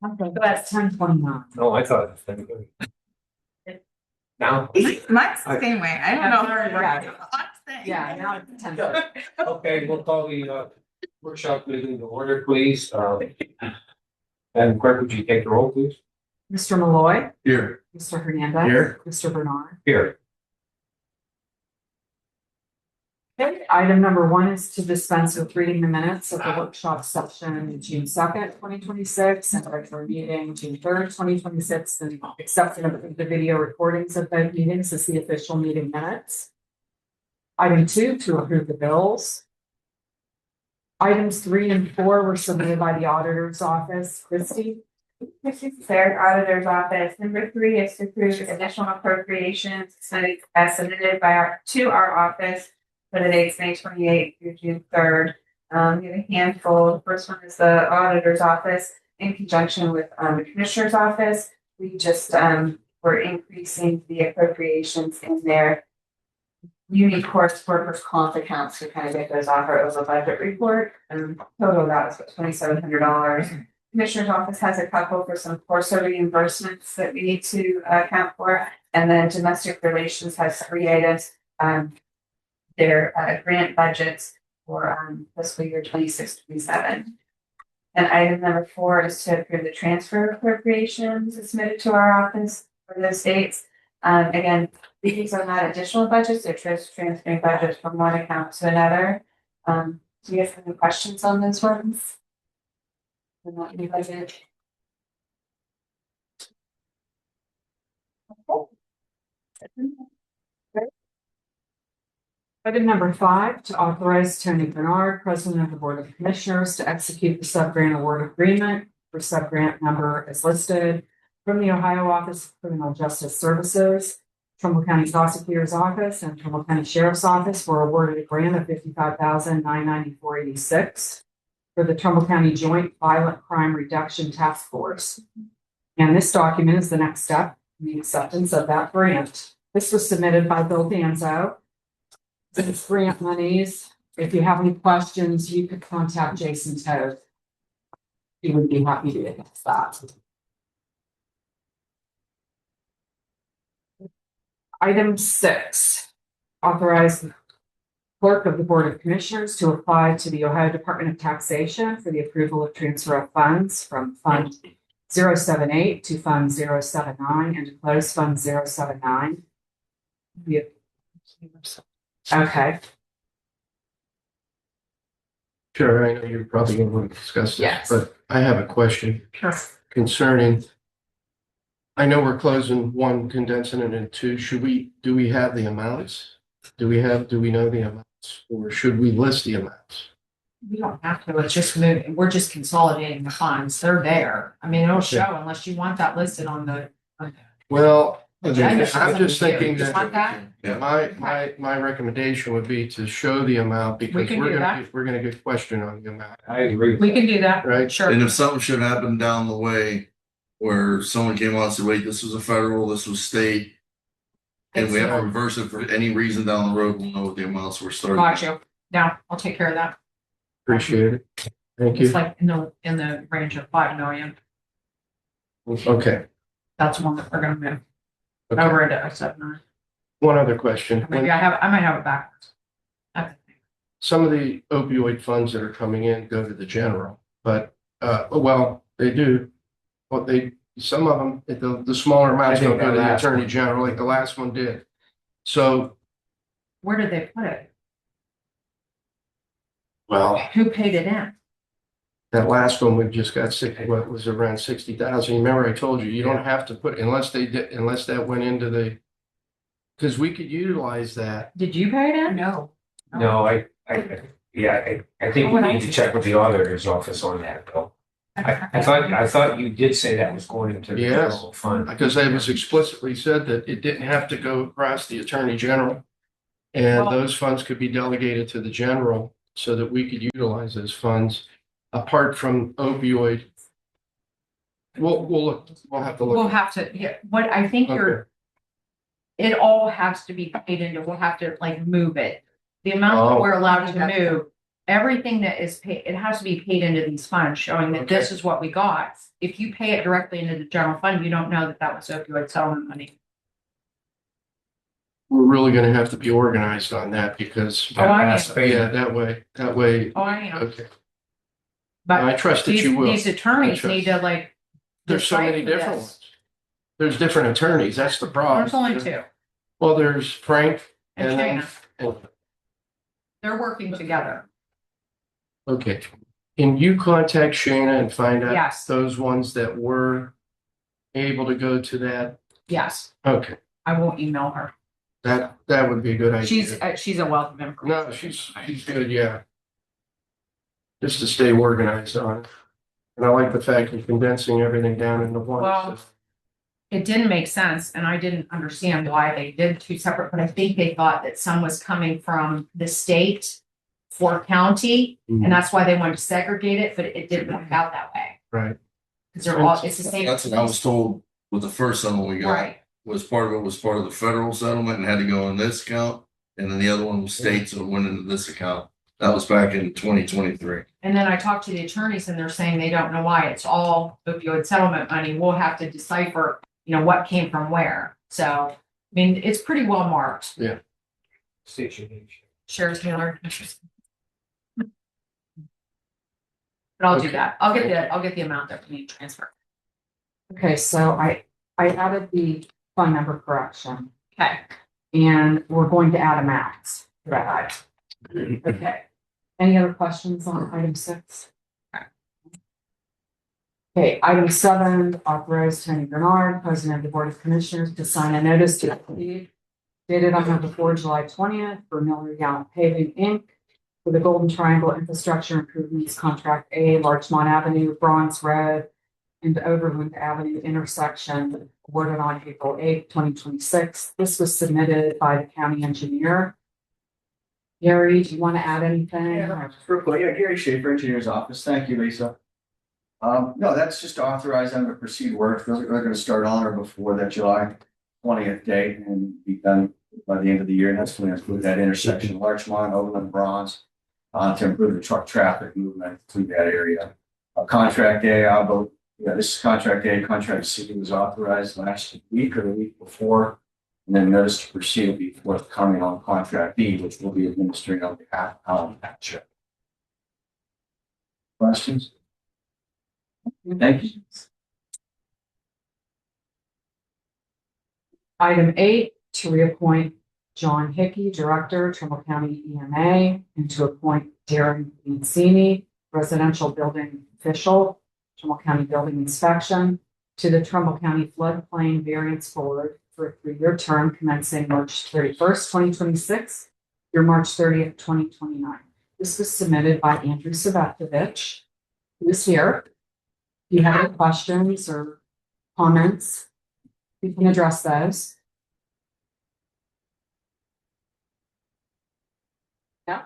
Okay, that's 10:29. Oh, I thought it was 10:30. Now? Mine's the same way. I don't know. Yeah, now it's 10:30. Okay, we'll call the workshop meeting to order, please. Madam Clerk, would you take the roll, please? Mr. Malloy, Here. Mr. Hernandez. Here. Mr. Bernard. Here. Okay, item number 1 is to dispense with reading the minutes of the workshop session June 2nd, 2026, and regular meeting June 3rd, 2026, and accepting of the video recordings of both meetings as the official meeting minutes. Item 2, to approve the bills. Items 3 and 4 were submitted by the auditor's office. Christie? Mr. Fair, Auditor's Office. Number 3 is to approve additional appropriations as submitted to our office for the dates May 28th through June 3rd. We have a handful. The first one is the Auditor's Office in conjunction with the Commissioner's Office. We just were increasing the appropriations in their unique course workers' comp accounts to kind of get those off our over budget report. Total that was $2,700. Commissioner's Office has a couple for some Corso reimbursements that we need to account for, and then Domestic Relations has 3 items. Their grant budgets for fiscal year 26-27. And item number 4 is to approve the transfer appropriations submitted to our office for those dates. Again, these are not additional budgets, they're transferring budgets from one account to another. Do you have any questions on those ones? Not new budget. Item number 5, to authorize Tony Bernard, President of the Board of Commissioners, to execute the sub-grant award agreement for sub-grant number as listed from the Ohio Office of Criminal Justice Services. Trumbull County Prosecutor's Office and Trumbull County Sheriff's Office were awarded a grant of $55,994.86 for the Trumbull County Joint Violent Crime Reduction Task Force. And this document is the next step in the acceptance of that grant. This was submitted by Bill Danzo. These grant monies, if you have any questions, you could contact Jason Toad. He would be happy to address that. Item 6, authorize the clerk of the Board of Commissioners to apply to the Ohio Department of Taxation for the approval of transfer of funds from Fund 078 to Fund 079 and to close Fund 079. Okay. Sure, I know you're probably going to want to discuss this, Yes. but I have a question concerning. I know we're closing 1, condensing it into 2. Do we have the amounts? Do we know the amounts, or should we list the amounts? We don't have to, it's just moving, we're just consolidating the funds, they're there. I mean, it'll show unless you want that listed on the. Well, agenda. I'm just thinking Just want that my recommendation would be to show the amount because can we're do gonna get questioned on the amount, I agree. We can do that, right? sure. And if something should happen down the way where someone came on and said, wait, this was a federal, this was state, and we have to reverse it for any reason down the road, we'll know what the amounts were starting. Got you. Yeah, I'll take care of that. Appreciate it. Thank you. It's like in the range of 5 million. Okay. That's one that we're gonna move Okay. over into 079. One other question. Maybe I might have it backwards. Okay. Some of the opioid funds that are coming in go to the general, but well, they do. Well, some of them, the smaller amounts I think don't go to that the last attorney one. general, like the last one did. So, Where did they put it? well, Who paid it in? that last one we just got what was around 60,000. Remember, I told you don't have to put unless that went into the because we could utilize that. Did you pay it in? No. No, I think we need to check with the auditor's office on that, Bill. I thought you did say that was going into the Yes. general fund. Because it was explicitly said that it didn't have to go across the attorney general. And Well- those funds could be delegated to the general so that we could utilize those funds apart from opioid. We'll have to look. We'll have to, yeah, what I think Okay. it all has to be paid into, we'll have to like move it. The amount that Oh. we're allowed to move everything that is paid, it has to be paid into these funds, showing that this is what we got. If you pay it directly into the general fund, you don't know that that was opioid settlement money. We're really gonna have to be organized on that because, Oh, I am. yeah, that way, Oh, I am. okay. But I trust that these, you will. these attorneys I need trust. to like. There's so many decipher different this. ones. There's different attorneys, that's the problem. There's only two, Well, there's Frank and and then, Shayna, and- they're working together. okay. Can you contact Shayna and find out Yes. those ones that were able to go to that? Yes, Okay, I will email her. that would be a good idea. She's a wealth of information. No, she's good, yeah. Just to stay organized on it. And I like the fact of condensing everything down into one. Well, it didn't make sense and I didn't understand why they did two separate, but I think they thought that some was coming from the state for county, and that's why they wanted to segregate it, but it didn't work out that way. Right. Because they're all, it's the same. That's what I was told with the first settlement we got. Right, Was part of it was part of the federal settlement and had to go in this account. And then the other one was state, so it went into this account. That was back in 2023. and then I talked to the attorneys and they're saying they don't know why, it's all opioid settlement money, we'll have to decipher, what came from where, so, I mean, it's pretty well marked. State your name. Sheriff Taylor. But I'll do Okay. that. I'll get the amount that we need to transfer. Okay, so I added the fund number correction, Okay. and we're going to add a max to that item. Okay. Any other questions on item 6? Okay, item 7, authorize Tony Bernard, President of the Board of Commissioners, to sign a notice to exceed dated on or before July 20th for Miller Gallup Paving, Inc. for the Golden Triangle Infrastructure Improvements Contract A, Larchmont Avenue, Bronze Road, and Overland Avenue intersection, awarded on April 8th, 2026. This was submitted by the county engineer. Gary, do you want to add anything? Yeah, Gary Schaefer, Engineer's Office. Thank you, Lisa. No, that's just to authorize them to proceed work. They're gonna start on or before that July 20th date and be done by the end of the year. And that's going to include that intersection, Larchmont, Overland, Bronze, to improve the truck traffic movement through that area. Contract A, this is contract A. Contract C was authorized last week or the week before. And then notice to proceed will be forthcoming on contract B, which will be administering on behalf of Alan Patchett. Questions? Thank you. Item 8, to reappoint John Hickey, Director, Trumbull County EMA, and to appoint Darren Mancini, Residential Building Official, Trumbull County Building Inspection, to the Trumbull County Floodplain Variance Board for a 3-year term commencing March 31st, 2026 through March 30th, 2029. This was submitted by Andrew Savetovich, who is here. If you have any questions or comments, we can address those. Yeah.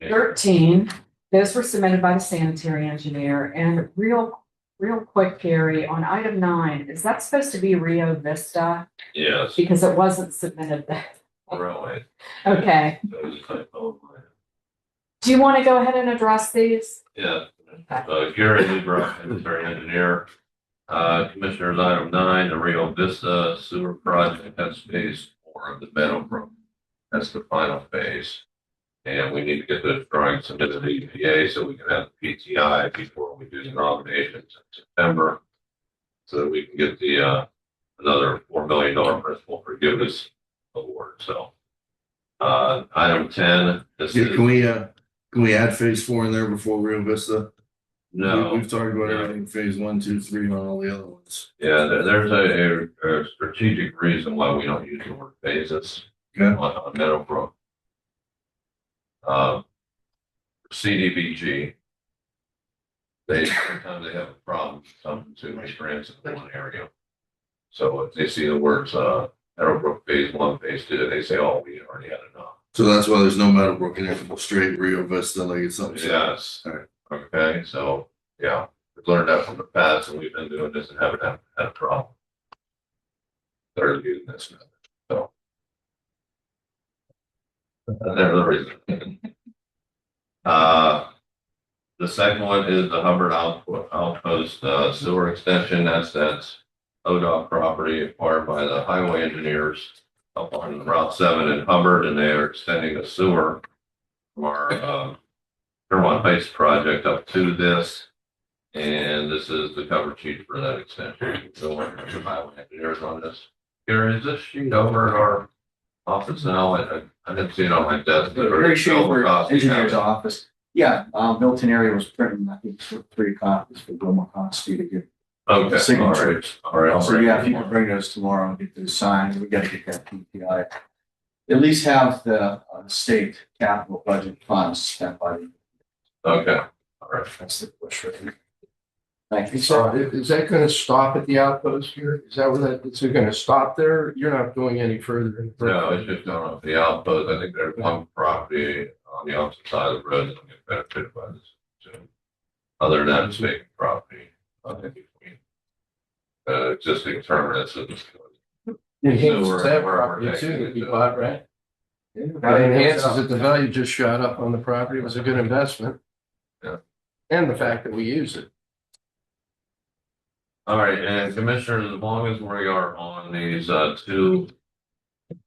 Yeah. 13, those were submitted by the sanitary engineer, and real quick, Gary, on item 9, is that supposed to be Rio Vista? Yes, Because it wasn't submitted there. really. Okay, That was a typo. do you want to go ahead and address these? Yeah, Okay. Gary Libra, sanitary engineer. Commissioners, item 9, the Rio Vista sewer project, that's phase 4 of the Meadowbrook. That's the final phase. And we need to get those drawings submitted to the EPA so we can have the PTI before we do the nominations in September. So that we can get the, another $4 million principal forgiveness award, so. Item 10, this Yeah, is, can we add phase 4 in there before Rio Vista? no. We've talked about No. everything, phase 1, 2, 3, and all the other ones. Yeah, there's a strategic reason why we don't use the word phases Okay. on Meadowbrook. CDBG. Sometimes they have a problem, some consumer strands in one area. So if they see the words, Meadowbrook phase one, phase two, they say, oh, we already had enough. So that's why there's no Meadowbrook in there, we'll straight Rio Vista, like it's something. Yes. Alright. Okay, so, yeah, we've learned that from the past and we've been doing this and haven't had a problem. They're using this, so. There's the reason. The second one is the Hubbard Outpost sewer extension. That's ODOT property acquired by the highway engineers up on Route 7 in Hubbard, and they are extending the sewer from our Trumbull Heights project up to this. And this is the cover sheet for that extension. So we're the highway engineers on this. Here, is this sheet over at our office now? I didn't see it on my desk. Very Schaefer, engineer's office. Yeah, Milton area was printing, I think, 3 copies for Bill McCoskey to give. Okay, Signatures. all right. So yeah, if you can bring those tomorrow and get those signed, we gotta get that PPI. At least have the state capital budget funds spent by the. Okay, all right. That's the push right now. Thank you. So is that gonna stop at the outpost here? Is that where that, is it gonna stop there? You're not going any further? No, it's just going up the outpost. I think there's one property on the opposite side of the road that will get benefited by this. So, other than that, it's vacant property. I think between existing terminus and Enhances that property too, if you bought, right? It enhances it, the value just shot up on the property, it was a good investment. Yeah. And the fact that we use it. All right, and commissioners, as long as we are on these 2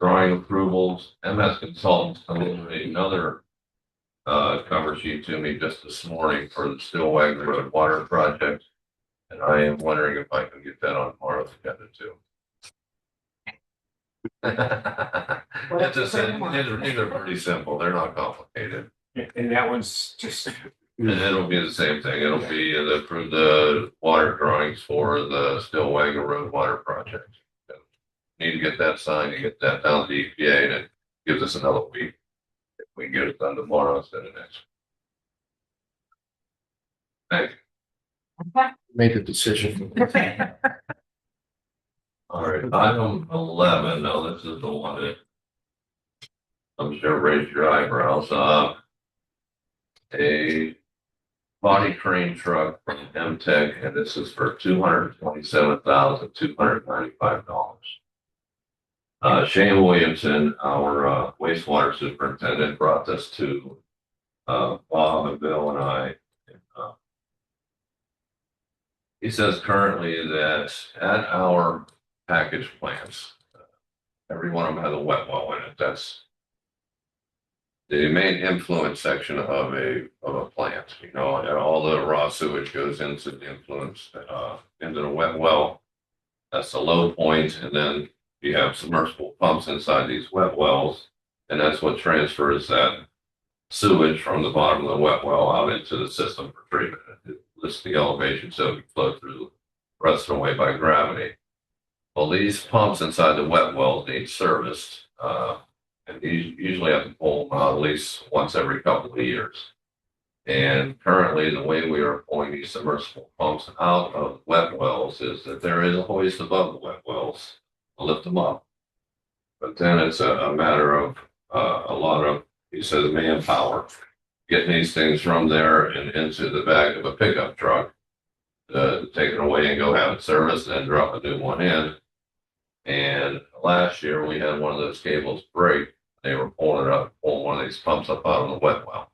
drawing approvals, MS Consultants delivered another cover sheet to me just this morning for the Stillwagon Road Water Project. And I am wondering if I can get that on tomorrow's agenda too. It's just, these are pretty simple. They're not complicated. And that one's just, And it'll be the same thing. It'll be the water drawings for the Stillwagon Road Water Project. Need to get that signed and get that down to the EPA, and it gives us another week. If we can get it done tomorrow instead of next. Thank you. Made the decision. All right, item 11. Now this is the one that I'm sure raised your eyebrows. A body crane truck from MTech, and this is for $227,295. Shane Williamson, our wastewater superintendent, brought this to Bob and Bill and I. He says currently that at our package plants, every one of them has a wet well in it. That's the main influence section of a plant. You know, and all the raw sewage goes into the influence into the wet well. That's the low point, and then you have submersible pumps inside these wet wells, and that's what transfers that sewage from the bottom of the wet well out into the system for treatment. It lifts the elevation so it can flow through the rest of the way by gravity. Well, these pumps inside the wet wells need serviced, and you usually have to pull them out at least once every couple of years. And currently, the way we are pulling these submersible pumps out of wet wells is that there is a hoist above the wet wells to lift them up. But then it's a matter of a lot of, he says, manpower, getting these things from there and into the back of a pickup truck, take it away and go have it serviced and then drop a new one in. And last year we had one of those cables break. They were pulling one of these pumps up out of the wet well.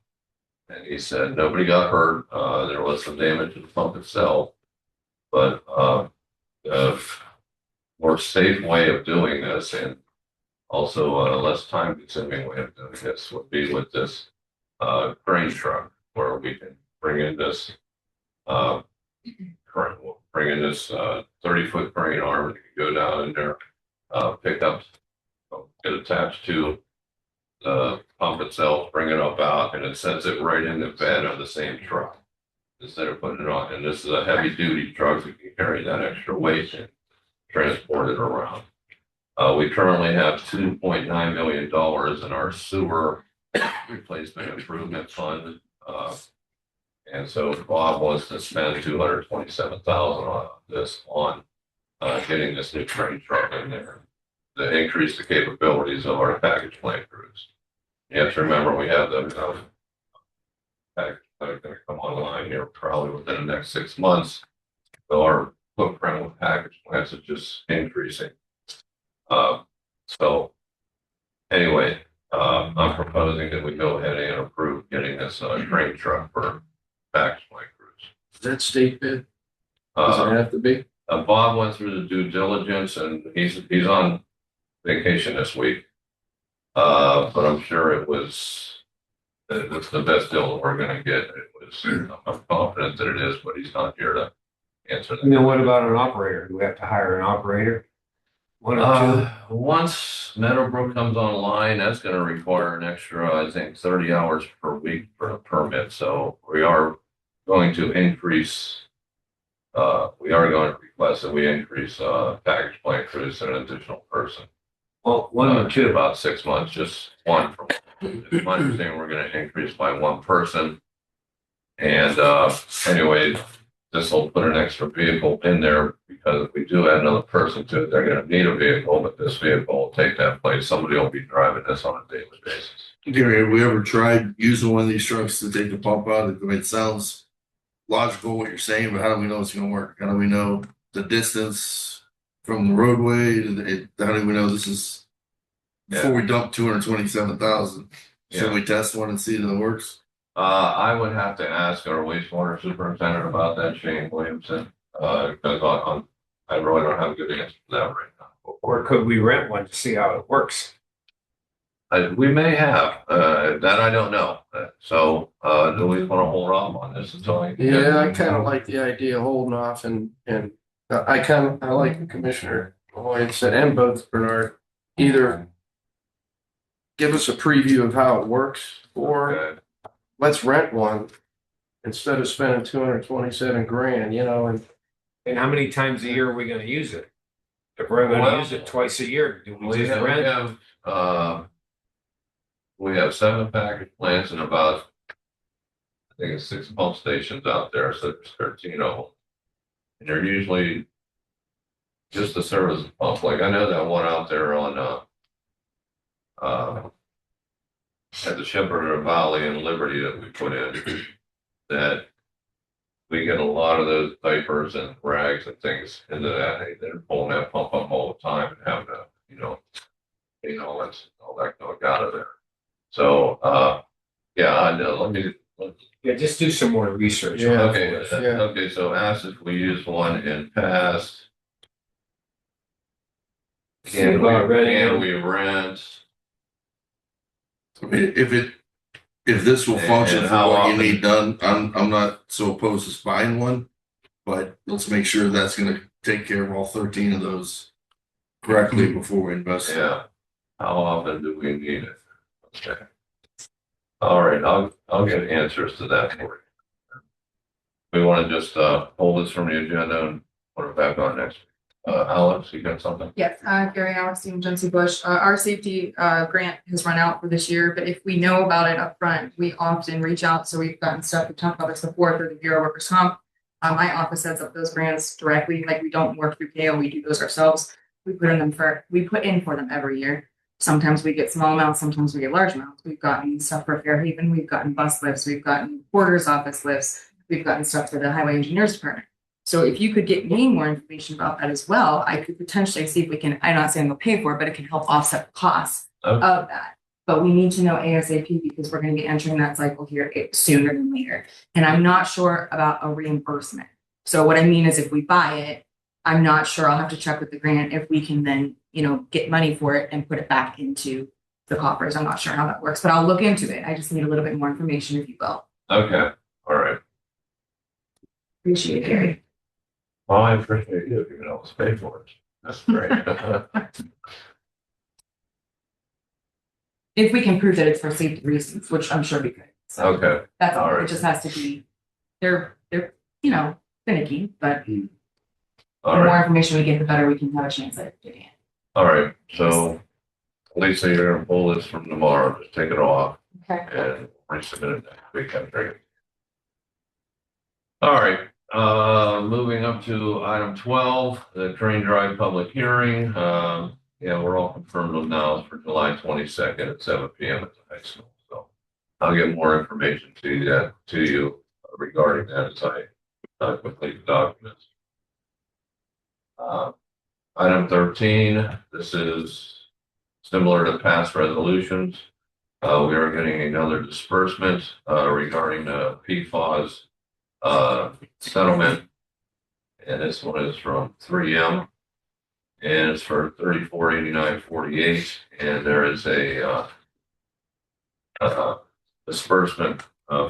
And he said nobody got hurt. There was some damage to the pump itself, but a more safe way of doing this, and also a less time consuming way of doing this, would be with this crane truck, where we can bring in this 30-foot crane arm that can go down in there, pick up, get attached to the pump itself, bring it up out, and it sets it right in the bed of the same truck instead of putting it on. And this is a heavy duty truck that can carry that extra weight and transport it around. We currently have $2.9 million in our sewer replacement improvement fund. And so Bob wants to spend $227,000 on this, getting this new crane truck in there. to increase the capabilities of our package plant crews. You have to remember, we have the package plant going to come online here probably within the next 6 months. So our footprint with package plants is just increasing. So anyway, I'm proposing that we go ahead and approve getting this train truck for package plant crews. Is that state bid? Does it have to be? Bob went through the due diligence and he's on vacation this week. But I'm sure it's the best deal that we're gonna get. I'm confident that it is, but he's not here to answer that. And then what about an operator? Do we have to hire an operator? One or two? Once Meadowbrook comes online, that's gonna require an extra, I think, 30 hours per week for a permit. So we are going to increase, we are going to request that we increase, package plant crews to an additional person. Well, one or two. About 6 months, just one. It's my understanding we're gonna increase by one person. And, anyway, this will put an extra vehicle in there because if we do add another person to it, they're gonna need a vehicle, but this vehicle will take that place. Somebody will be driving this on a daily basis. Gary, have we ever tried using one of these trucks to take the pump out? I mean, it sounds logical what you're saying, but how do we know it's gonna work? How do we know the distance from the roadway? How do we know this is before we dump 227,000? Should we test one and see that it works? I would have to ask our wastewater superintendent about that, Shane Williamson, because I really don't have a good answer for that right now. Or could we rent one to see how it works? We may have, that I don't know. So, do we want to hold off on this until I? Yeah, I kind of like the idea of holding off and I like the commissioner, Lloyd said, and both Bernard, either give us a preview of how it works or Okay. let's rent one instead of spending 227 grand, And how many times a year are we gonna use it? If we're gonna use it twice a year, do we We just have, rent? we have 7 package plants and about, I think it's 6 pump stations out there, so there's 13 of them. And they're usually just to service the pump. Like I know that one out there on, at the Shepherd Valley in Liberty that we put in, that we get a lot of those diapers and rags and things into that. They're pulling that pump up all the time and having to, all that going out of there. So, yeah, I know. Yeah, just do some more research. Yeah. Okay, okay, so ask if we used one in past. Can we rent? I mean, if this will function And for how what you often? need done, I'm not so opposed to buying one. But let's make sure that's gonna take care of all 13 of those correctly before we invest. Yeah. How often do we need it? Okay. All right, I'll get answers to that for you. We want to just hold this from the agenda and put it back on next week. Alex, you got something? Yes, Gary Alexine, Jency Bush. Our safety grant has run out for this year, but if we know about it up front, we often reach out. So we've gotten stuff, we've talked about this before through the Bureau of Workers' Comp. My office sets up those grants directly, like we don't work through KO, we do those ourselves. We put in for them every year. Sometimes we get small amounts, sometimes we get large amounts. We've gotten stuff for Fairhaven, we've gotten bus lifts, we've gotten porter's office lifts, we've gotten stuff for the Highway Engineers Department. So if you could get me more information about that as well, I could potentially see if we can, I'm not saying we'll pay for it, but it can help offset the costs of that. But we need to know ASAP because we're going to be entering that cycle here sooner than later. And I'm not sure about a reimbursement. So what I mean is if we buy it, I'm not sure, I'll have to check with the grant if we can then, get money for it and put it back into the coffers. I'm not sure how that works, but I'll look into it. I just need a little bit more information, if you will. Okay, all right. Appreciate it, Gary. Well, I appreciate you giving all this pay for it. That's great. If we can prove that it's for safety reasons, which I'm sure we could. So Okay, that's all. all right. It just has to be, they're finicky, but the all more right, information we get, the better we can have a chance at getting it. all right. So Lisa, you're gonna pull this from tomorrow, just take it off Okay. and resubmit it next week. I'm great. All right, moving up to item 12, the train drive public hearing. Yeah, we're all confirmed them now for July 22nd at 7 p.m. at the high school. So I'll get more information to you regarding that as I complete the documents. Item 13, this is similar to past resolutions. We are getting another disbursement regarding the PFAS settlement. And this one is from 3M. And it's for 3489.48. And there is a disbursement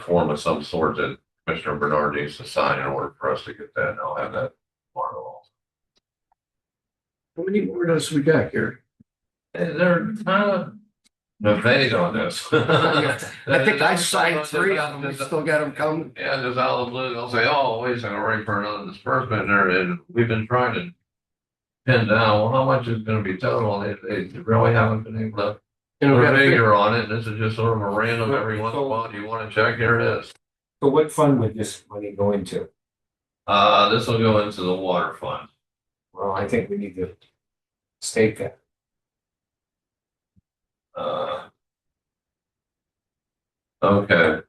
form of some sort that Commissioner Bernard needs to sign in order for us to get that. And I'll have that tomorrow. How many more notes we got, Gary? They're kind of vague on this. I think I signed 3 of them. We still got them coming. Yeah, just out of the blue, they'll say, "Oh, wait a second, we're ready for another disbursement." And we've been trying to pin down, well, how much is going to be total? They really haven't been able to And we put a got a figure on it. This is just sort of a random every once in a while. Do you want to check? Here it is. So what fund would this money go into? This will go into the water fund. Well, I think we need to state that. Okay.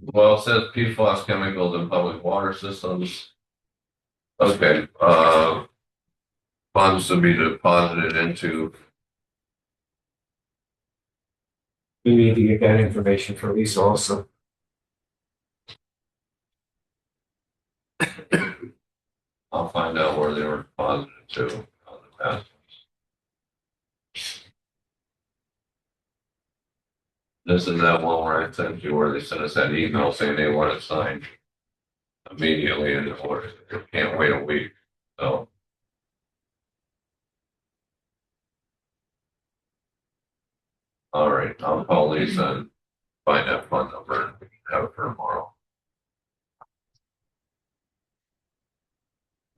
Well, it says PFAS chemicals in public water systems. Okay, funds to be deposited into. We need to get that information for Lisa also. I'll find out where they were deposited to on the past ones. This is that one where I sent you where they sent us that email saying they want it signed immediately and order. They can't wait a week. So. All right, I'll call Lisa and find that phone number and we can have it for tomorrow.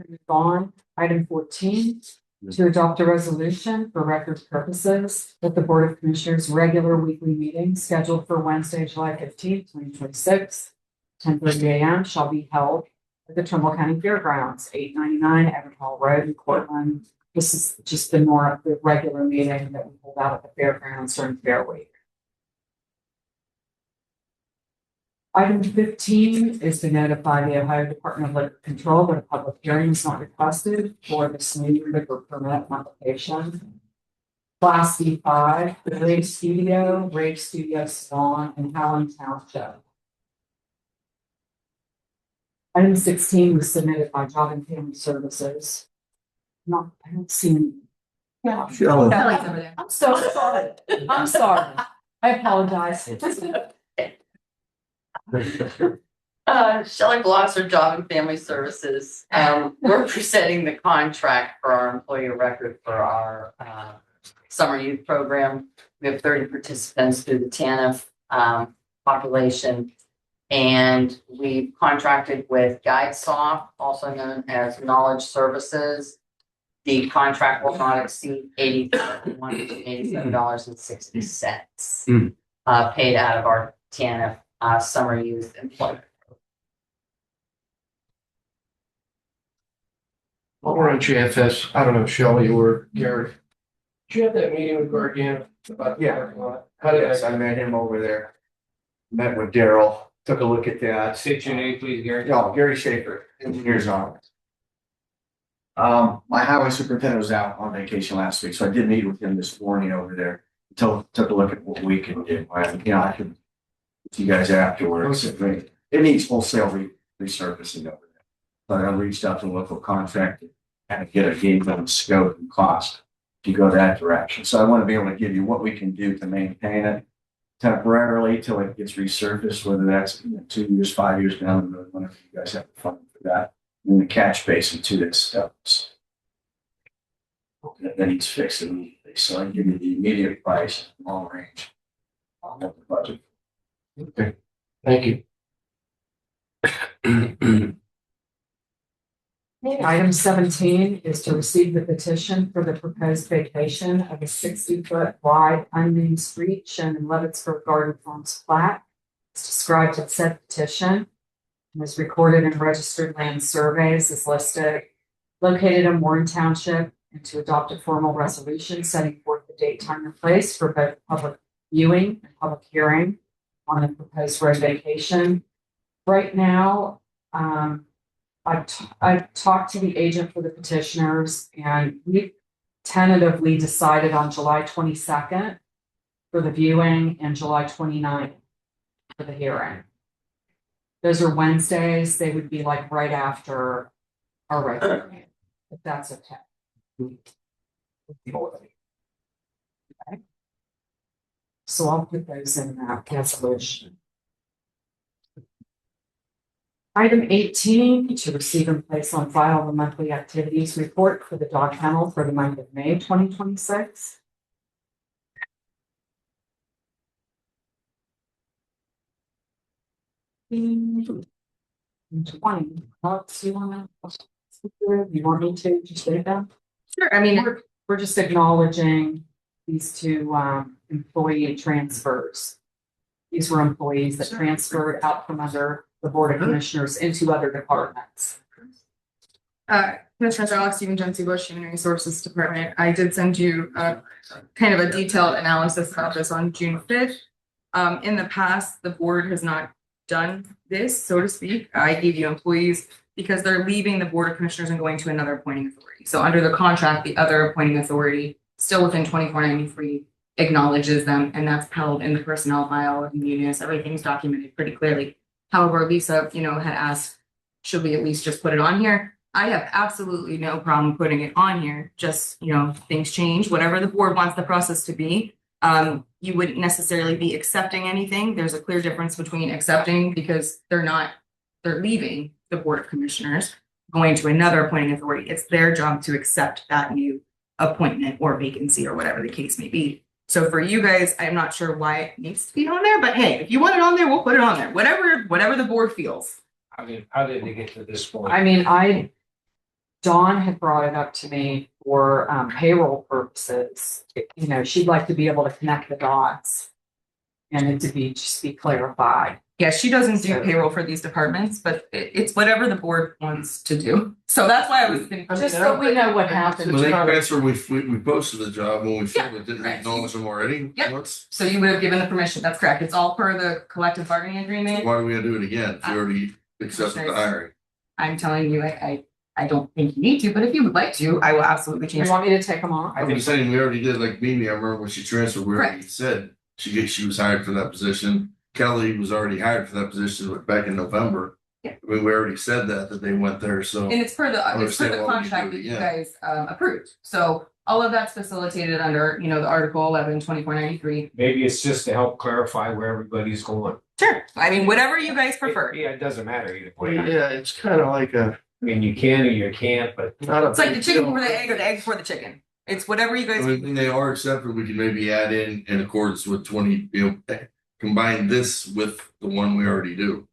Move on. Item 14, to adopt a resolution for record purposes that the Board of Commissioners regular weekly meeting scheduled for Wednesday, July 15th, 2026, 10:30 a.m. shall be held at the Trumbull County Fairgrounds, 899 Everett Hall Road in Cortland. This is just the regular meeting that we hold out at the fairgrounds during Fair Week. Item 15 is to notify the Ohio Department of Liquor Control that a public hearing is not requested for this new liquor permit application. Class D5, the Rave Studio Salon in Howland Township. Item 16 was submitted by Job and Family Services. I don't see. Yeah. Kelly's over there. I'm so sorry. I'm sorry. I apologize. Shelley Blosser, Job and Family Services. We're presenting the contract for our employee record for our summer youth program. We have 30 participants through the TANF population. And we've contracted with GuideSoft, also known as Knowledge Services. The contract will not exceed $87.60, paid out of our TANF summer youth employment. While we're on JFS, I don't know, Shelley or Gary. Did you have that meeting with Gargano about the parking lot? How did Yes, that? I met him over there. Met with Daryl, took a look at that. State your name, please, Gary. No, Gary Schaefer, engineer's office. My highway superintendent was out on vacation last week, so I did meet with him this morning over there. Took a look at what we can do. I could, with you guys afterwards. It needs wholesale resurfacing over there. But I reached out to the local contractor and get a game plan scope and cost to go that direction. So I want to be able to give you what we can do to maintain it temporarily till it gets resurfaced, whether that's 2 years, 5 years down the road, whenever you guys have the funding for that. And the catch basin to that steps. That needs fixed immediately. So I can give you the immediate price, long range. On the budget. Okay, thank you. Item 17 is to receive the petition for the proposed vacation of a 60-foot wide unnamed street shown in Leavittsburg Garden Farms plat. It's described in said petition and is recorded in registered land surveys as listed. Located in Warren Township, and to adopt a formal resolution setting forth the date, time, and place for both public viewing and public hearing on the proposed road vacation. Right now, I've talked to the agent for the petitioners, and we tentatively decided on July 22nd for the viewing and July 29th for the hearing. Those are Wednesdays. They would be like right after our regular meeting, if that's okay. Okay. So I'll put those in that resolution. Item 18, to receive and place on file the monthly activities report for the dog kennel for the month of May 2026. Mm, 20. Alex, you want me to just say that? Sure, I mean, We're just acknowledging these two employee transfers. These were employees that transferred out from under the Board of Commissioners into other departments. Commissioners Alex, Stephen, Jency Bush, Human Resources Department. I did send you kind of a detailed analysis about this on June 5th. In the past, the board has not done this, so to speak. I gave you employees because they're leaving the Board of Commissioners and going to another appointing authority. So under the contract, the other appointing authority, still within 2493, acknowledges them, and that's held in the personnel file of the Munis. Everything's documented pretty clearly. However, Lisa, had asked, should we at least just put it on here? I have absolutely no problem putting it on here. Just, things change, whatever the board wants the process to be. You wouldn't necessarily be accepting anything. There's a clear difference between accepting because they're leaving the Board of Commissioners, going to another appointing authority. It's their job to accept that new appointment or vacancy or whatever the case may be. So for you guys, I'm not sure why it needs to be on there, but hey, if you want it on there, we'll put it on there. Whatever the board feels. I mean, how did they get to this point? I mean, Dawn had brought it up to me for payroll purposes. She'd like to be able to connect the dots and it to just be clarified. Yeah, she doesn't do payroll for these departments, but it's whatever the board wants to do. So that's why I was thinking. Just so we know what happened. When they transferred, we posted the job, when we filled it, didn't we acknowledge them already? Yep. Once? So you would have given the permission. That's correct. It's all per the collective bargaining agreement. Why do we gotta do it again? If you already accepted the hiring. I'm telling you, I don't think you need to, but if you would like to, I will absolutely change. You want me to take them off? I'm saying we already did, like Mimi, I remember when she transferred, we already said she was hired for that position. Kelly was already hired for that position back in November. Yeah. I mean, we already said that they went there, so. And it's per the contract that you guys approved. So all of that's facilitated under, the Article 11, 2493. Maybe it's just to help clarify where everybody's going. Sure. I mean, whatever you guys prefer. Yeah, it doesn't matter either way. Yeah, it's kind of like I mean, you can or you can't, but not a. It's like the chicken before the egg or the egg before the chicken. It's whatever you guys. When they are accepted, we can maybe add in accordance with 20, combine this with the one we already do.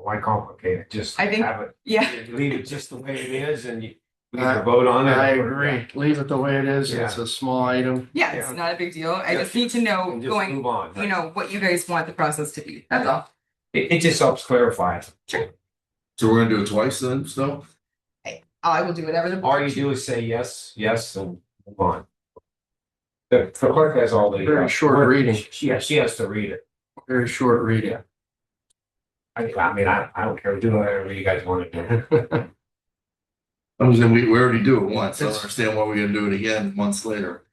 why complicate it? Just I think- have it. Yeah. Leave it just the way it is and you either vote on it. I agree. Leave it the way it is. It's a small item. Yeah, it's not a big deal. I just need to know And just going, move on. what you guys want the process to be. That's all. It just helps clarify. So we're gonna do it twice then, Snow? I will do whatever the All board. you do is say yes, and move on. The clerk has all the. Very short reading. She has to read it. Very short reading. I mean, I don't care, do whatever you guys want to do. I was saying, we already do it once, I don't understand why we're gonna do it again months later.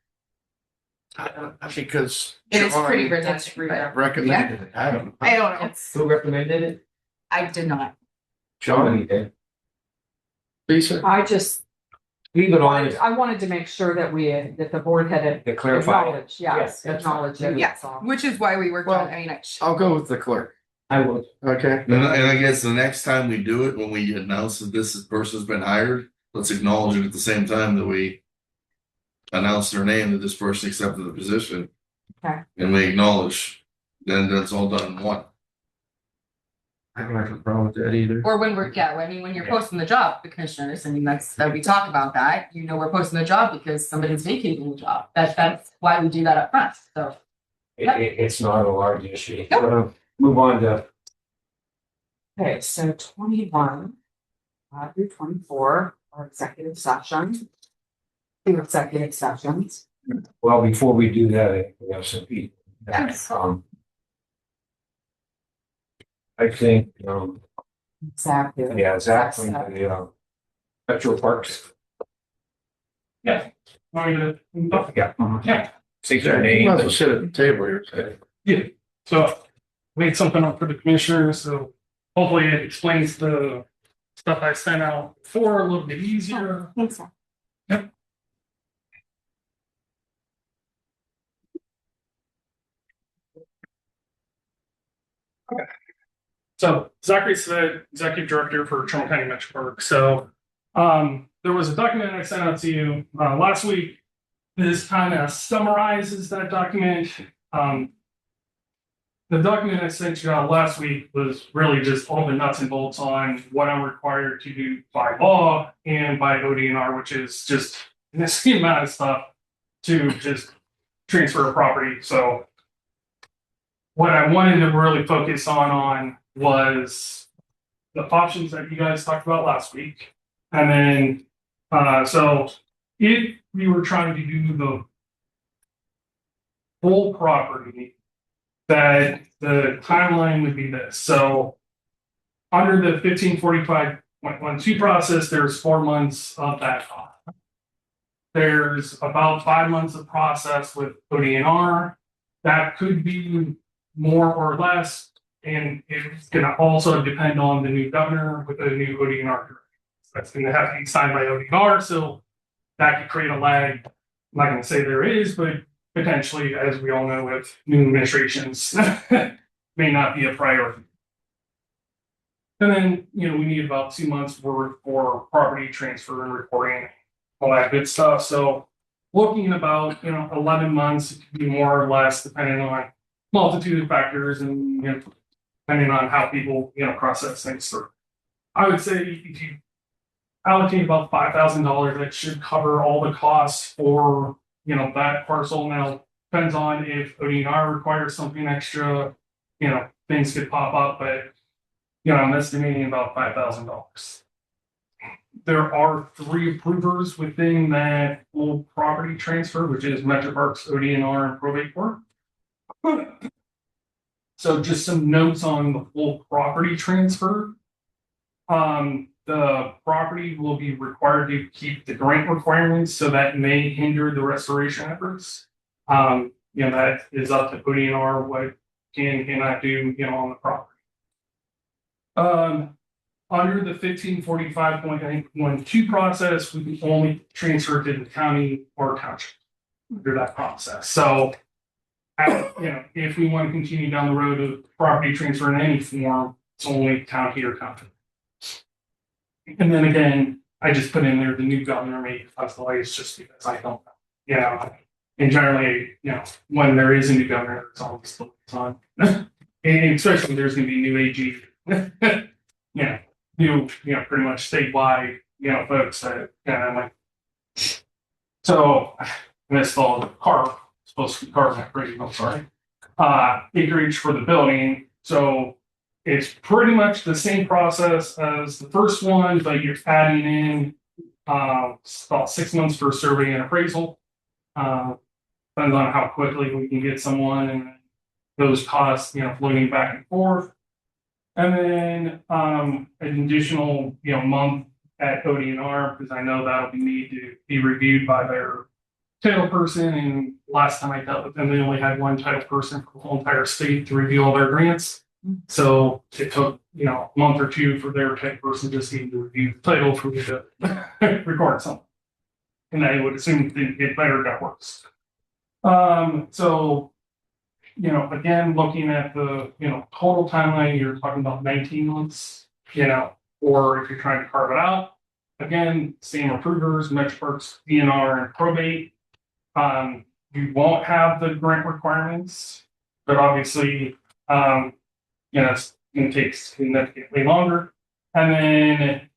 Because. It is pretty John redundant, but recommended it. I don't know. I don't know. Who recommended it? I did not. John did. Lisa, I just, Leave it on, I wanted to make sure that that the board had to clarify. acknowledged, yes, that's acknowledged it. Yeah. that's all. Which is why we worked Well, on, I'll go with the clerk. I will. Okay. And I guess the next time we do it, when we announce that this person's been hired, let's acknowledge it at the same time that we announce their name, that this person accepted the position. Okay. And we acknowledge, then that's all done in one. I don't have a problem with that either. Or when when you're posting the job, the commissioners, that we talk about that, we're posting the job because somebody's vacating the job. That's why we do that up front, so. It's not a large issue. Nope. Move on to, Okay, so 21 through 24 our executive session. 2 executive sessions. Well, before we do that, I think we have some people. Yes. I think, Exactly. yeah, exactly, the, Metro Parks. Yeah. Yeah. Yeah. Say You your might name. as well sit at the table here. So laid something up for the commissioners, so hopefully it explains the stuff I sent out before a little bit easier. Thanks. So Zachary Smith, Executive Director for Trumbull County Metro Park. So there was a document I sent out to you last week. This kind of summarizes that document. The document I sent you out last week was really just all the nuts and bolts on what I'm required to do by law and by ODNR, which is just the same amount of stuff to just transfer a property. So what I wanted to really focus on was the options that you guys talked about last week. And then, so if we were trying to do the full property, that the timeline would be this. So under the 1545.12 process, there's 4 months of that. There's about 5 months of process with ODNR. That could be more or less, and it's going to also depend on the new governor with the new ODNR directive. That's going to have to be signed by ODNR, so that could create a lag. I'm not going to say there is, but potentially, as we all know, with new administrations, may not be a priority. And then, we need about 2 months worth for property transfer and recording, all that good stuff. So looking at about, 11 months, it could be more or less depending on multitude of factors and, depending on how people, process things through. I would say if you allocate about $5,000, that should cover all the costs for, that parcel. Now, depends on if ODNR requires something extra, things could pop up, but, I'm estimating about $5,000. There are 3 approvers within that full property transfer, which is Metro Parks, ODNR, and Probate Court. So just some notes on the full property transfer. The property will be required to keep the grant requirements, so that may hinder the restoration efforts. That is up to ODNR what cannot do, on the property. Under the 1545.12 process, we can only transfer to the county or township under that process. So, if we want to continue down the road of property transfer in any form, it's only county or county. And then again, I just put in there the new governor may cause delays just because I don't know. And generally, when there is a new governor, it's always delays on. And especially when there's going to be new AG. New, pretty much statewide, folks that like. So I missed all the supposed to be not pretty, I'm sorry. Acreage for the building. So it's pretty much the same process as the first one, but you're adding in about 6 months for survey and appraisal. Depends on how quickly we can get someone and those costs, floating back and forth. And then an additional, month at ODNR, because I know that'll need to be reviewed by their title person. And last time I dealt with them, they only had one title person for the whole entire state to review all their grants. So it took, a month or 2 for their title person just even to review the title for me to record something. And I would assume it didn't get better, got worse. So, again, looking at the, total timeline, you're talking about 19 months, or if you're trying to carve it out, again, same approvers, Metro Parks, DNR, and probate. You won't have the grant requirements, but obviously, it's going to take significantly longer. And then,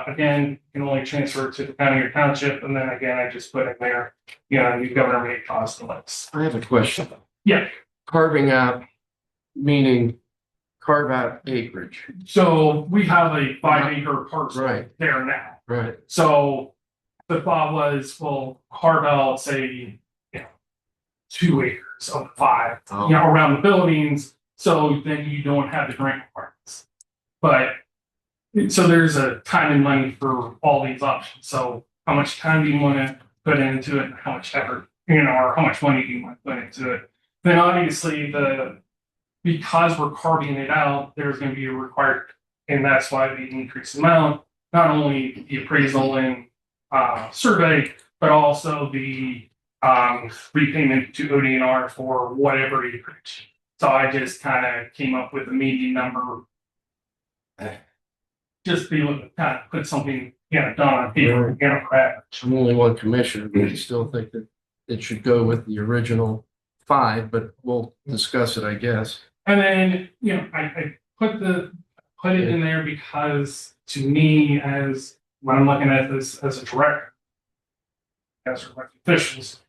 again, you can only transfer it to the county or township. And then again, I just put in there, new governor may cause delays. I have a question. Yeah. Carving out, meaning carve out acreage. So we have a 5 acre parcel Right. there now. Right. So the thought was, well, carve out, say, 2 acres of the 5, Oh. around the buildings, so then you don't have the grant requirements. But, so there's a time and money for all these options. So how much time do you want to put into it, and how much effort, or how much money do you want to put into it? Then obviously because we're carving it out, there's going to be a required, and that's why the increased amount, not only the appraisal and survey, but also the repayment to ODNR for whatever acreage. So I just kind of came up with a median number. Just be able to kind of put something, done on paper, for average. I'm only one commissioner, but I still think that it should go with the original 5, but we'll discuss it, I guess. And then, I put it in there because to me, as when I'm looking at this as a director, as elected officials,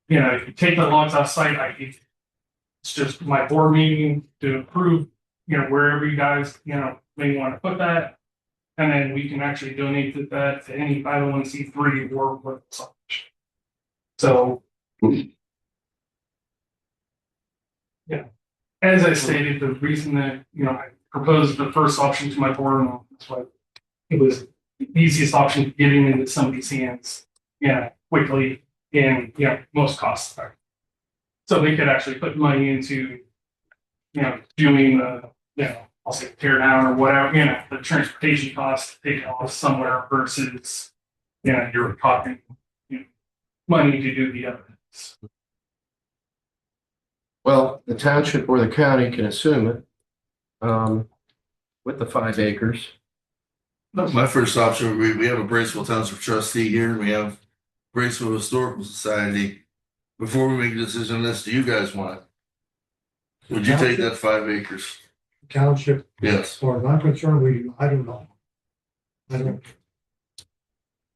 if you take the logs off site, it's just my board meeting to approve, wherever you guys, may want to put that. And then we can actually donate that to any 501c3 or with such. So, as I stated, the reason that, I proposed the first option to my board, and that's why it was the easiest option to getting into somebody's hands, quickly and, most cost effective. So they could actually put money into, doing the, I'll say tear down or whatever, the transportation costs, take it off somewhere versus, you're talking, money to do the evidence. Well, the township or the county can assume it with the 5 acres. My first option, we have a Braceville Township trustee here, and we have Braceville Historical Society. Before we make a decision on this, do you guys want it? Would you take that 5 acres? Township, Yes. as far as I'm concerned, I don't know. I'm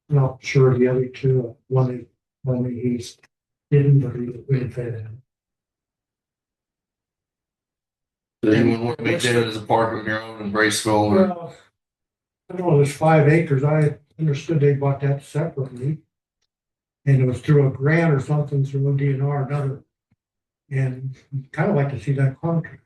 not sure the other two, one he's didn't, but he did that. Does anyone want to maintain it as a park of your own in Braceville? Or? Well, I don't know, there's 5 acres. I understood they bought that separately. And it was through a grant or something through ODNR, another. And kind of like to see that contract.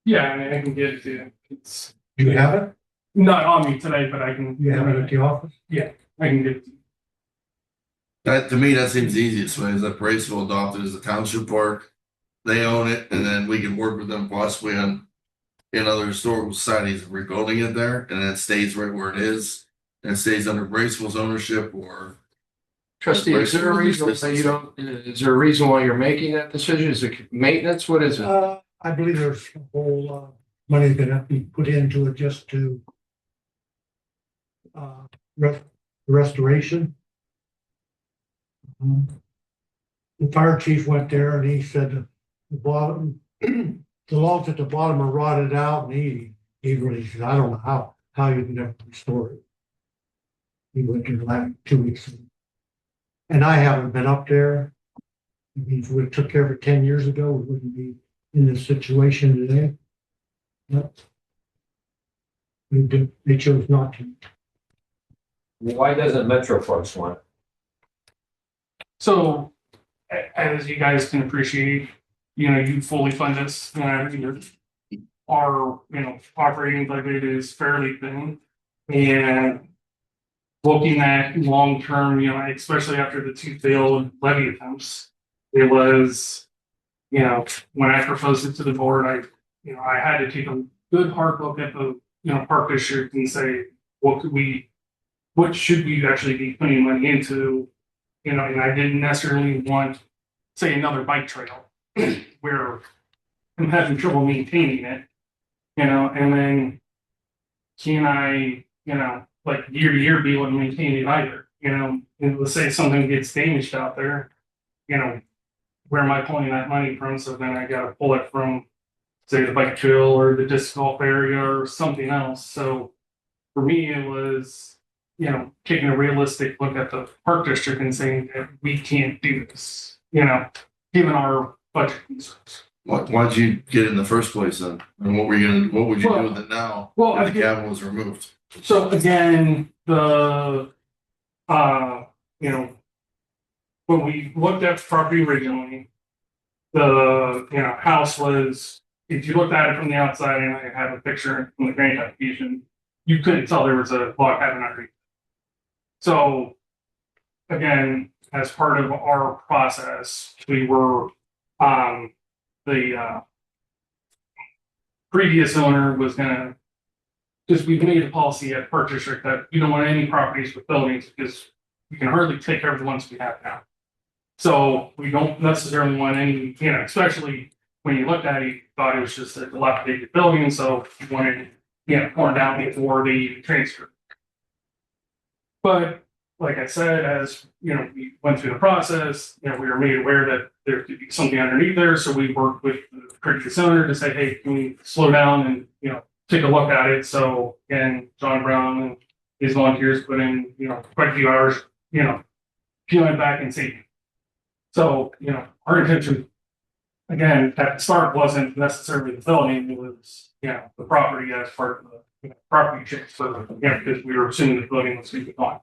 Yeah, I mean, I can get it to you. It's Do you have it? not on me today, but I can. You have it at the office? I can get it to you. That to me, that seems the easiest way. Is that Braceville adopted as a township park? They own it, and then we can work with them possibly on in other historical societies rebuilding it there, and it stays right where it is, and it stays under Braceville's ownership. Or Trustee, is there a reason that you don't? Is there a reason why you're making that decision? Is it maintenance? What is it? I believe there's a whole money going to be put into it just to restoration. The fire chief went there and he said the bottom, the logs at the bottom are rotted out, and he really said, I don't know how you can ever restore it. He went there last 2 weeks ago. And I haven't been up there. I mean, if we took care of it 10 years ago, we wouldn't be in this situation today. But they chose not to. Why doesn't Metro Parks want it? So, as you guys can appreciate, you fully fund this. Our, operating budget is fairly thin, and looking at long term, especially after the 2 failed levy attempts, it was, when I proposed it to the board, I had to take a good hard look at the, park district and say, what should we actually be putting money into? And I didn't necessarily want, say, another bike trail where I'm having trouble maintaining it, and then can I, like year to year be able to maintain it either, and let's say something gets damaged out there, where am I pulling that money from? So then I got to pull it from, say, the bike trail or the disc golf area or something else. So for me, it was, taking a realistic look at the park district and saying that we can't do this, given our budget concerns. Why'd you get it in the first place then? And what would you do with it now? Well, If the cabin was removed? so again, the, you know, when we looked at the property originally, the house was, if you looked at it from the outside, and I have a picture from the grant application, you couldn't tell there was a log cabin underneath. So again, as part of our process, we were, the previous owner was gonna, because we've made a policy at Park District that you don't want any properties with buildings because we can hardly take care of the ones we have now. So we don't necessarily want any, especially when you looked at it, you thought it was just a dilapidated building, so you wanted, torn down before the transfer. But like I said, as we went through the process, we were made aware that there could be something underneath there, so we worked with the previous owner to say, hey, can we slow down and take a look at it? So again, John Brown and his volunteers put in quite a few hours, peeling back and safety. So, our intention, again, at the start wasn't necessarily the building, it was, the property as part of the property change. So, because we were assuming the building was going to be gone.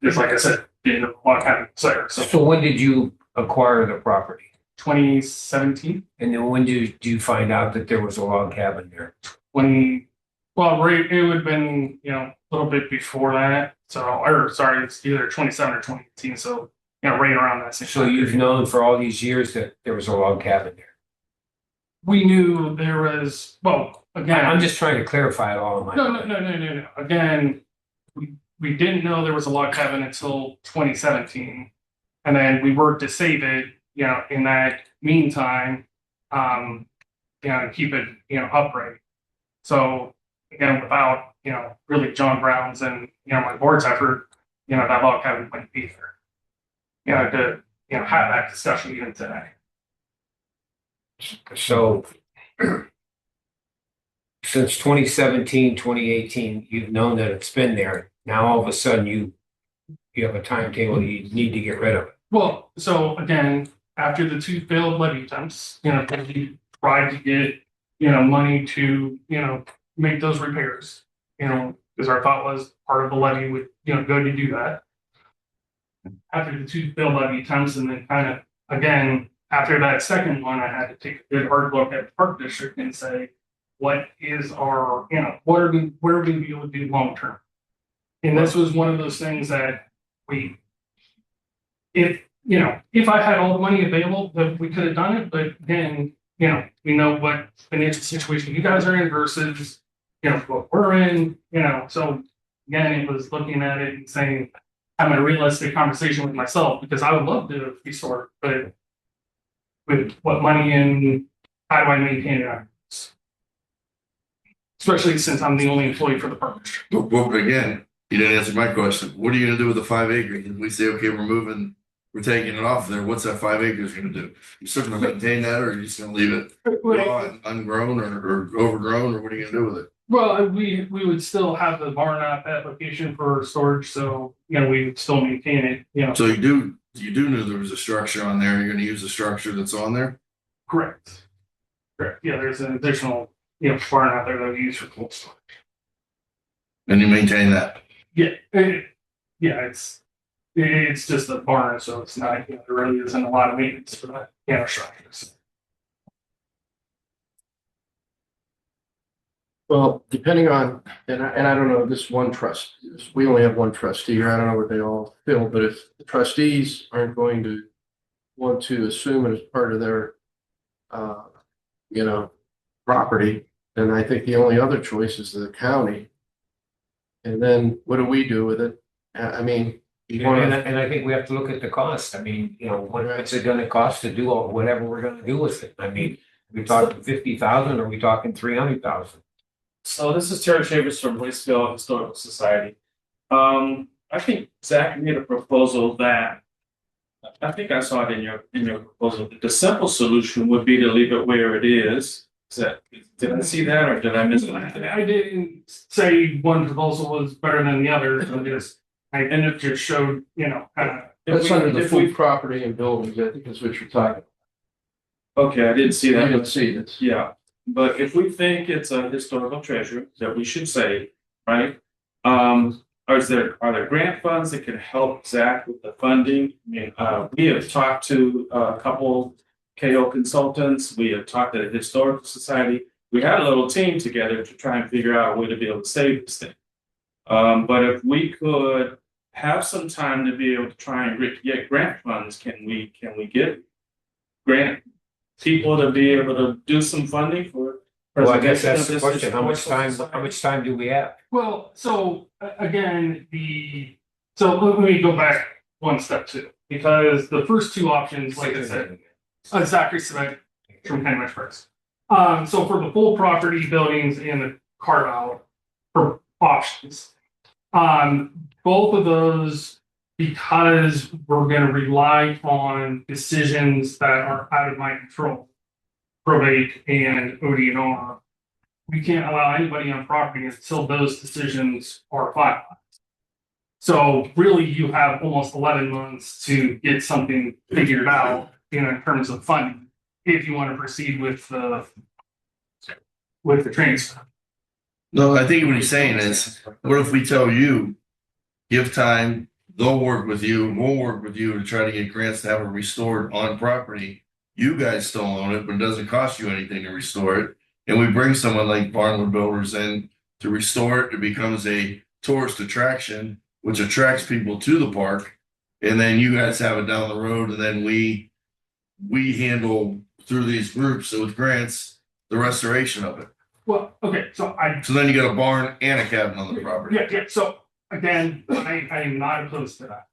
Just like I said, didn't want to have it there. So when did you acquire the property? 2017. And then when did you find out that there was a log cabin there? Right, it would have been, a little bit before that. It's either 27 or 2018. So, right around that same So time you've period. known for all these years that there was a log cabin there? We knew there was, again. I'm just trying to clarify it all in my. No. Again, we didn't know there was a log cabin until 2017. And then we worked to save it, in that meantime, and keep it, upright. So again, without, really John Brown's and, my board's effort, that log cabin wouldn't be there. To, have that discussion even today. So since 2017, 2018, you've known that it's been there. Now all of a sudden you have a timetable, you need to get rid of it. Well, so again, after the two failed levy attempts, we tried to get, money to, make those repairs, because our thought was part of the levy would, go to do that. After the two failed levy attempts, and then kind of, again, after that second one, I had to take a good hard look at the Park District and say, what is our, what are we going to be able to do long term? And this was one of those things that if I had all the money available, that we could have done it. But again, we know what financial situation you guys are in versus, what we're in, so again, it was looking at it and saying, having a realistic conversation with myself, because I would love to restore, but with what money and how do I maintain it? Especially since I'm the only employee for the park district. But again, you didn't answer my question. What are you gonna do with the 5 acres? If we say, okay, we're taking it off there, what's that 5 acres gonna do? You still gonna maintain that, or are you just gonna leave it raw, ungrown or overgrown, or what are you gonna do with it? Well, we would still have the barn application for storage, so we would still maintain it. So you do know there was a structure on there. You're gonna use the structure that's on there? Correct. Yeah, there's an additional barn out there that we use for cold storage. And you maintain that? Yeah, it's just a barn, so it's not, there really isn't a lot of maintenance for that, structures. Well, depending on, and I don't know, this one trust, we only have one trustee here. I don't know what they all feel, but if the trustees aren't going to want to assume it as part of their, property, then I think the only other choice is the county. And then what do we do with it? I mean, And I think we have to look at the cost. I mean, what's it gonna cost to do whatever we're gonna do with it? I mean, are we talking 50,000 or are we talking 300,000? So this is Terry Shavers from Blissville Historical Society. I think Zach made a proposal that I think I saw it in your proposal. The simple solution would be to leave it where it is. Did I see that or did I miss it? I didn't say one proposal was better than the other. And it just showed, kind of. that's under the full property and buildings, I think is what you're talking about. Okay, I didn't see I that. didn't see this. Yeah, but if we think it's a historical treasure that we should save, right? Are there grant funds that can help Zach with the funding? I mean, we have talked to a couple KO consultants, we have talked to the Historical Society. We had a little team together to try and figure out a way to be able to save this thing. But if we could have some time to be able to try and get grant funds, can we get grant people to be able to do some funding for? Well, I guess preservation that's of the this question. How much historical time, how much society? time do we have? Well, so again, so let me go back one step too, because the first two options, like I said, Zachary Smith from Henry first. So for the full property buildings and the carve out for options, both of those, because we're going to rely on decisions that are out of my control, probate and OD&R, we can't allow anybody on property until those decisions are finalized. So really, you have almost 11 months to get something figured out, in terms of funding, if you want to proceed with the transfer. No, I think what he's saying is, what if we tell you, give time, they'll work with you, we'll work with you to try to get grants to have it restored on property. You guys still own it, but it doesn't cost you anything to restore it. And we bring someone like Barnwood Builders in to restore it. It becomes a tourist attraction, which attracts people to the park. And then you guys have it down the road, and then we handle through these groups with grants the restoration of it. Well, okay, so So then you got a barn and a cabin on the property. yeah. So again, I am not opposed to that,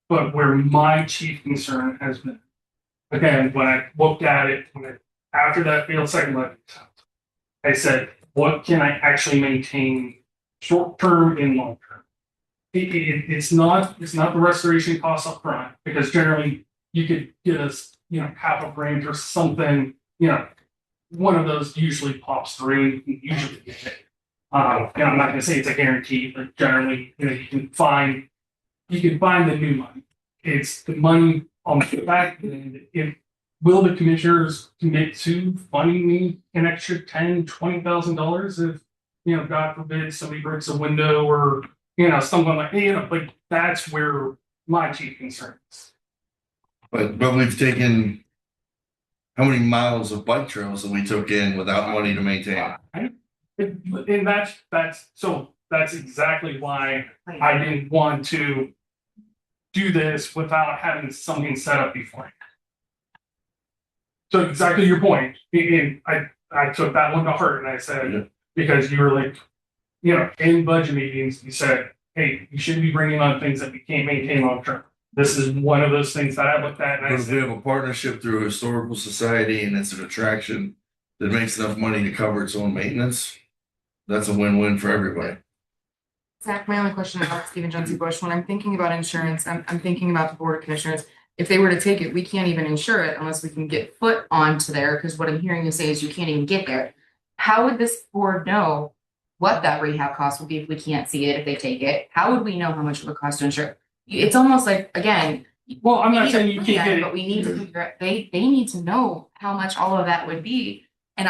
but where my chief concern has been, again, when I looked at it, after that failed second levy, I said, what can I actually maintain short term and long term? It's not the restoration costs up front, because generally you could get us, half a branch or something, one of those usually pops through, you can usually get it. I'm not gonna say it's a guarantee, but generally, you can find the new money. It's the money on the back end. Will the commissioners commit to funding me an extra $10,000-$20,000 if, God forbid, somebody breaks a window or, something like that's where my chief concern is. But we've taken how many miles of bike trails that we took in without money to maintain? And that's exactly why I didn't want to do this without having something set up before. So exactly your point, and I took that one to heart, and I said, because you were like, in budget meetings, you said, hey, you shouldn't be bringing on things that we can't maintain long term. This is one of those things that I looked at, and I But if we said, have a partnership through a historical society and it's an attraction that makes enough money to cover its own maintenance, that's a win-win for everybody. Zach, my only question about Stephen Jonesy Bush, when I'm thinking about insurance, I'm thinking about the Board of Commissioners. If they were to take it, we can't even insure it unless we can get foot onto there, because what I'm hearing you say is you can't even get there. How would this board know what that rehab cost would be if we can't see it, if they take it? How would we know how much it would cost to insure? It's almost like, again. well, I'm we not need saying to you look can't at get it, it. But we need to figure out, they need to know how much all of that would be. And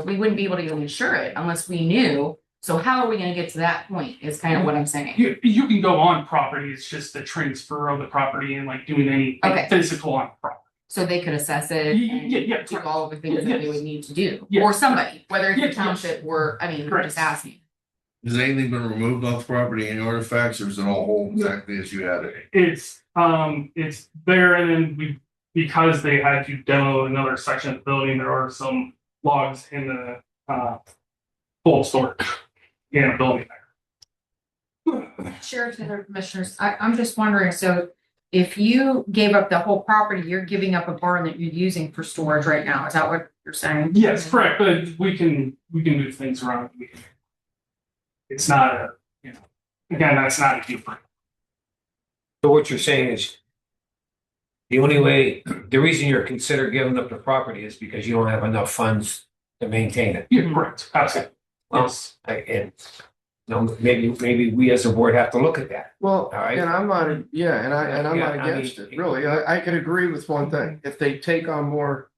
we wouldn't be able to even insure it unless we knew. So how are we gonna get to that point is kind of what I'm saying. You can go on property, it's just the transfer of the property and like doing any Okay. physical on property. So they could assess it and do all of the things that they would need to do, Yes. or somebody, whether it's the Yes. township or, I mean, we're Correct. just asking. Has anything been removed off the property, any artifacts, or is it all whole exactly as you had it? It's there, and then because they had to demo another section of the building, there are some logs in the cold storage in a building there. Sheriff and other commissioners, I'm just wondering, so if you gave up the whole property, you're giving up a barn that you're using for storage right now, is that what you're saying? Yes, correct, but we can move things around. It's not again, that's not a deal breaker. So what you're saying is the reason you're considering giving up the property is because you don't have enough funds to maintain it. Yeah, correct, absolutely. Well, maybe we as a board have to look at that. Well, All right. and I'm not, I'm Yeah, not I against mean, it, really. I could agree with one thing. If they take on more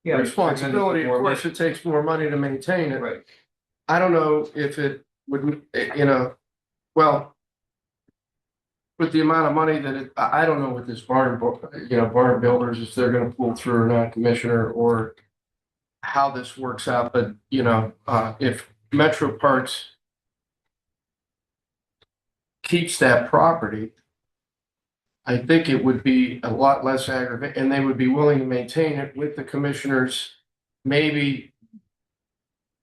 Yeah, responsibility. Of more course, it takes more money to maintain it. Right. I don't know if it would, well, with the amount of money that I don't know with this barn builders, if they're gonna pull through or not, Commissioner, or how this works out, but, if Metro Parks keeps that property, I think it would be a lot less aggravating, and they would be willing to maintain it with the commissioners, maybe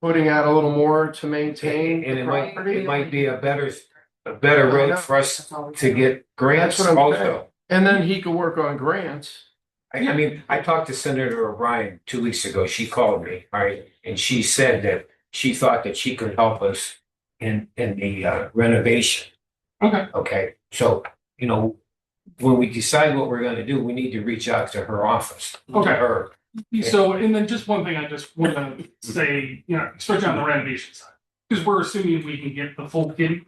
putting out a little more to maintain And the it might, property. it might be a better road for us to get grants That's what I'm saying. also. And then he could work on grants. I mean, I talked to Senator O'Brien 2 weeks ago. She called me, right? And she said that she thought that she could help us in the renovation. Okay. Okay, so, when we decide what we're gonna do, we need to reach out to her office. to Okay. her. So, and then just one thing I just want to say, especially on the renovation side, because we're assuming we can get the full kitty.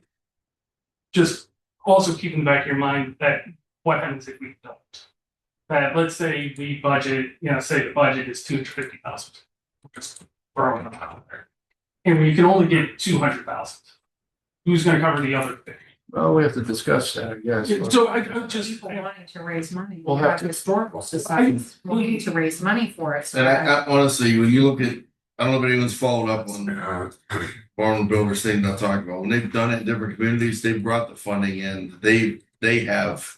Just also keep in the back of your mind that what happens if we don't? That let's say we budget, say the budget is 250,000. Just throwing them out there. And we can only get 200,000. Who's gonna cover the other thing? Well, we have to discuss that, I guess. So I just, People wanting to raise money. We'll We have have to- historical societies wanting to raise money for it. So And I honestly, when you look at, I don't know if anyone's followed up on barn builders thing not talking about, when they've done it in different communities, they've brought the funding in, they have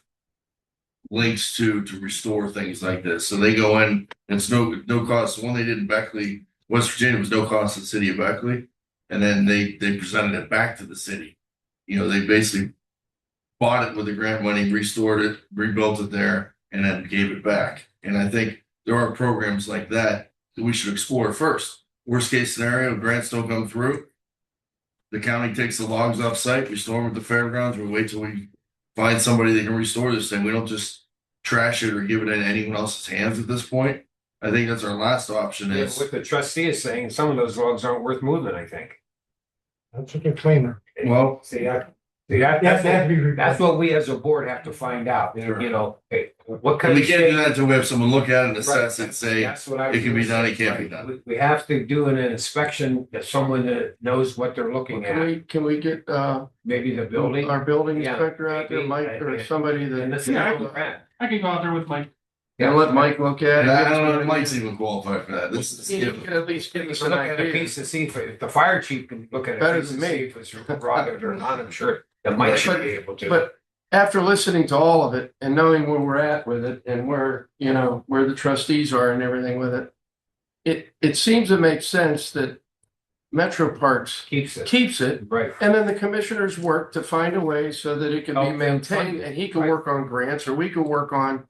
links to restore things like this. So they go in, it's no cost. The one they did in Beckley, West Virginia, was no cost to the city of Beckley. And then they presented it back to the city. They basically bought it with the grant money, restored it, rebuilt it there, and then gave it back. And I think there are programs like that we should explore first. Worst case scenario, grants don't come through. The county takes the logs off site, we store them at the fairgrounds, we wait till we find somebody that can restore this thing. We don't just trash it or give it in anyone else's hands at this point. I think that's our last option Yeah, is. what the trustee is saying, some of those logs aren't worth moving, I think. That's a disclaimer. Well, That's what we as a board have to find out, hey, what kind we of. can't do that until we have someone look at it and assess Right. it, say, That's what I was it can be gonna done, say. it can't be Right. done. We have to do an inspection, that someone that knows what they're looking at, Can we get, maybe the building. our building Yeah, inspector out there, maybe, Mike, or yeah. somebody And that, this Yeah, is where I can go out there with my, and let Mike look at it. I don't know if Mike's even qualified for that. This He is. can at least give we're us at. an Look at a idea. piece to see if the fire chief can look at a Better piece than and see me. if it's rotted or not, I'm sure that Mike should be able to. But after listening to all of it and knowing where we're at with it and where the trustees are and everything with it, it seems to make sense that Metro Parks Keeps it, right. and then the commissioners work to find a way so that it can be Help them fund maintained it, and he can right. work on grants or we can work on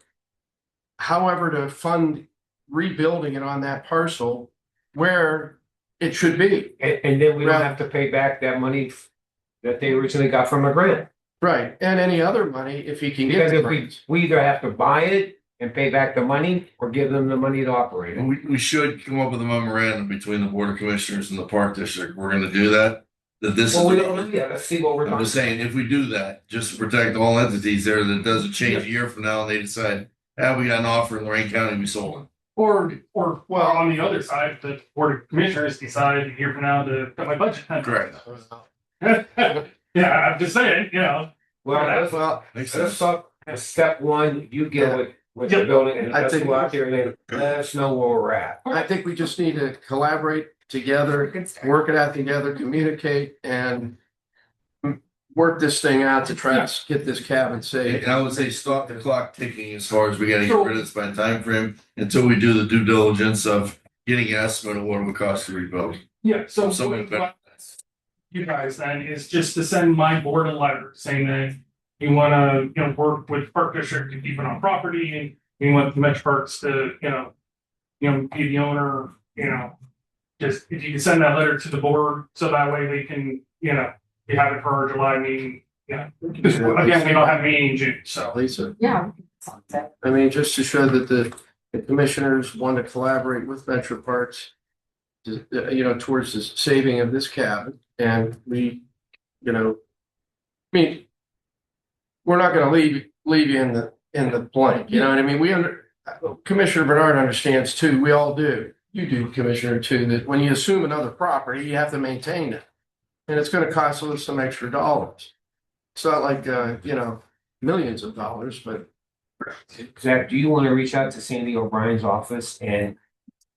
however to fund rebuilding it on that parcel where it should be. And then we don't Well- have to pay back that money that they originally got from a grant. Right. And any other money if he can get Because the if grants. we either have to buy it and pay back the money or give them the money to operate it. We should come up with a memorandum between the Board of Commissioners and the Park District. We're gonna do that. That this Well, we is, don't, yeah, let's see what we're I'm talking just saying, if we do that, just to protect all entities there, that doesn't change a year from now and they decide, we got an offer in Lorraine County, we sold it. or on the other side, the board of commissioners decide a year from now to cut my budget. Correct. Yeah, I'm just saying, Well, Well, Makes let's sense. talk, step one, you get with the Yeah. building and I let's think- go out there and then let us know where we're at. I think we just need to collaborate together, Good start. work it out together, communicate and work this thing out to try to get this cabin safe. And I would say stop the clock ticking as far as we gotta get rid of this by time frame until we do the due diligence of getting an estimate of what it would cost to rebuild. yeah, so Something better. you guys then is just to send my board a letter saying that you wanna, work with Park District to keep it on property and you want the Metro Parks to, be the owner, just if you can send that letter to the board, so that way they can, you have it for our July meeting, because again, we don't have a meeting in June, so. Lisa, Yeah. Sounds good. I mean, just to show that the commissioners want to collaborate with Metro Parks to, towards the saving of this cabin and we, I mean, we're not going to leave you in the blank, you know what I mean? Commissioner Bernard understands too, we all do. you do, Commissioner, too, that when you assume another property, you have to maintain it. And it's gonna cost us some extra dollars. It's not like, millions of dollars, but Zach, do you want to reach out to Sandy O'Brien's office and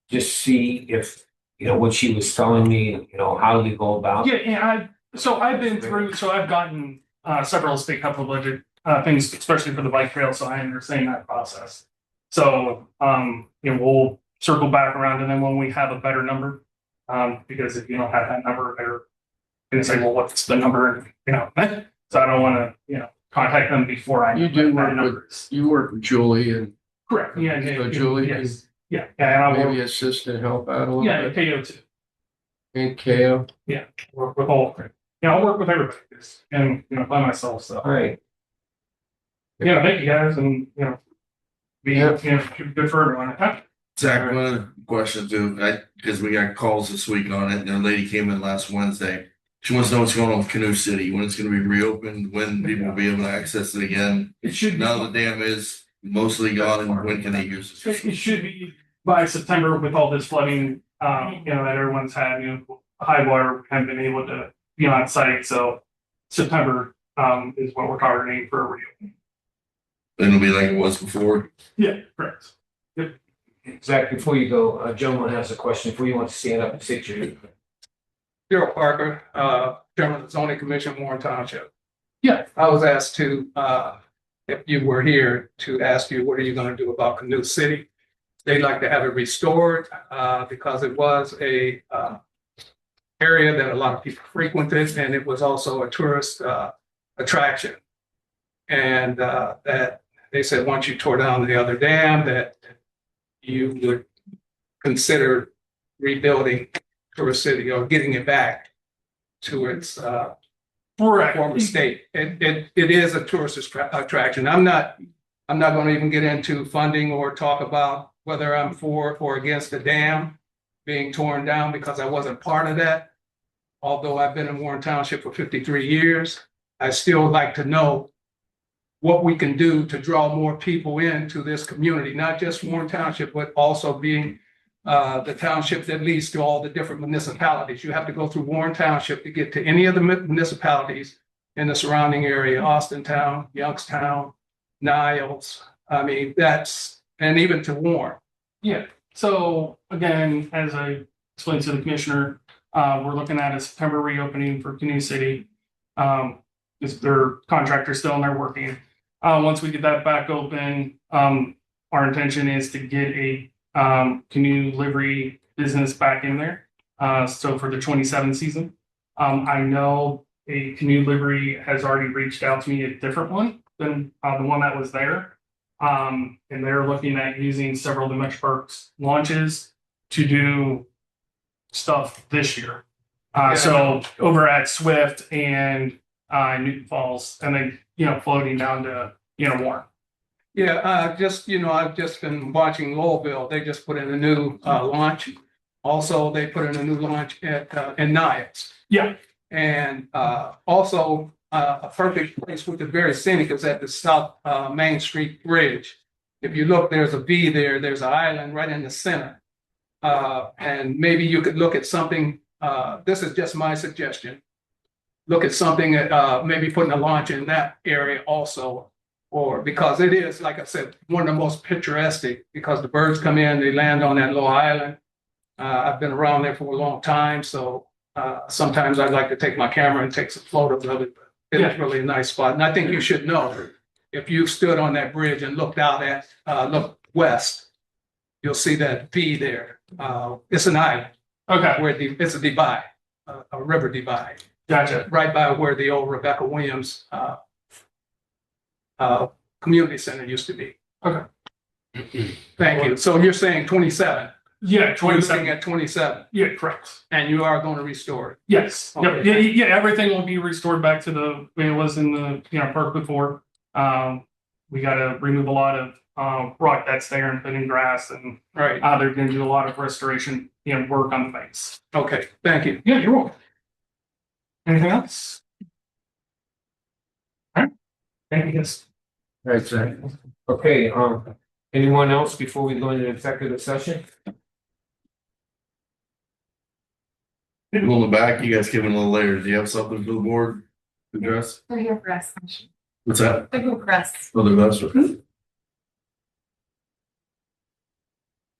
just see if, what she was telling me, how do we go about? Yeah, I've been through, so I've gotten several state capital budget things, especially for the bike trail, so I understand that process. So we'll circle back around, and then when we have a better number, because if you don't have that number, they're gonna say, well, what's the number? So I don't want to, contact them before I you know do that work with, numbers. you work with Julie and Correct, yeah, So Julie can yes, yeah, and I maybe work, assist and help out a little yeah, bit. KO too. And KO. Work with all, I'll work with everybody, and, by myself, so. All right. Yeah, thank you guys, and, should be good for everyone. Zach, one other question too, because we got calls this week on it, and a lady came in last Wednesday. She wants to know what's going on with Canoe City, when it's gonna be reopened, when people will be able to access it again. It should be, Now the dam is mostly gone, and when can they use it? it should be by September with all this flooding, that everyone's had, high water, we haven't been able to be on site, so September, is what we're targeting for a reopening. It'll be like it was before. Yeah, correct. Zach, before you go, a gentleman has a question before you want to stand up and state your name. Gerald Parker, Chairman of the Zoning Commission, Warren Township. Yeah. I was asked to, if you were here, to ask you, what are you gonna do about Canoe City? They'd like to have it restored, because it was a, area that a lot of people frequented, and it was also a tourist, attraction. And, that they said, once you tore down the other dam, that you would consider rebuilding Tourist City or getting it back to its former state. It is a tourist attraction. I'm not going to even get into funding or talk about whether I'm for or against the dam being torn down, because I wasn't part of that. Although I've been in Warren Township for 53 years, I still like to know what we can do to draw more people into this community, not just Warren Township, but also being the township that leads to all the different municipalities. You have to go through Warren Township to get to any of the municipalities in the surrounding area, Austintown, Youngstown, Niles. I mean, and even to Warren. Yeah, so again, as I explained to the commissioner, we're looking at a September reopening for Canoe City. Is their contractor still in there working? Once we get that back open, our intention is to get a canoe livery business back in there. So for the 27 season, I know a canoe livery has already reached out to me, a different one than the one that was there. And they're looking at using several of the Metro Parks launches to do stuff this year. So over at Swift and Newton Falls, and then floating down to Warren. Yeah, I've just been watching Lowellville. They just put in a new launch. Also, they put in a new launch in Niles. Yeah. And also a perfect place, which is very scenic, is at the South Main Street Bridge. If you look, there's a V there. There's an island right in the center. And maybe you could look at something. This is just my suggestion. Look at something that maybe putting a launch in that area also, or because it is, like I said, one of the most picturesque, because the birds come in, they land on that little island. I've been around there for a long time, so sometimes I'd like to take my camera and take some photos of it. It's really a nice spot, and I think you should know, if you stood on that bridge and looked out at look west, you'll see that V there. It's an island. Okay. Where it's a divide, a river divide. Gotcha. Right by where the old Rebecca Williams community center used to be. Okay. Thank you. So you're saying 27? Yeah, You're 27. looking at 27, Yeah, correct. and you are going to restore it. Yes. Yep. Okay. Yeah, everything will be restored back to the way it was in the park before. We got to remove a lot of rock that's there and put in grass, and Right. they're going to do a lot of restoration, work on the things. Okay. Thank you. Yeah, you're welcome. Anything else? All right. Thank you, guys. Right, Zach. Okay, anyone else before we go into executive session? People in the back, you guys came in a little later. Do you have something for the board to address? They're here for us. What's that? They're here for us. Other best.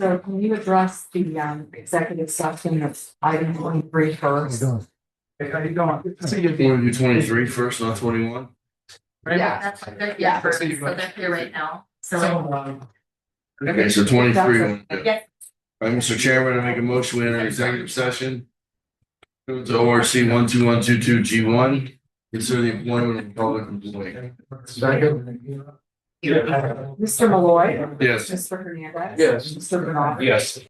So can you address the executive session of item 23 first? Hey, how you doing? See you. You want to do 23 first, not 21? Yeah. That's what they're Yeah. here for, so they're here right now. Okay, so 23. Yes. All right, Mr. Chairman, I make a motion we enter executive session. To ORC 12122 G1, consider the employment of public employee. Mr. Malloy. Yes. Mr. Hernandez. Yes. Mr. Bernard. Yes.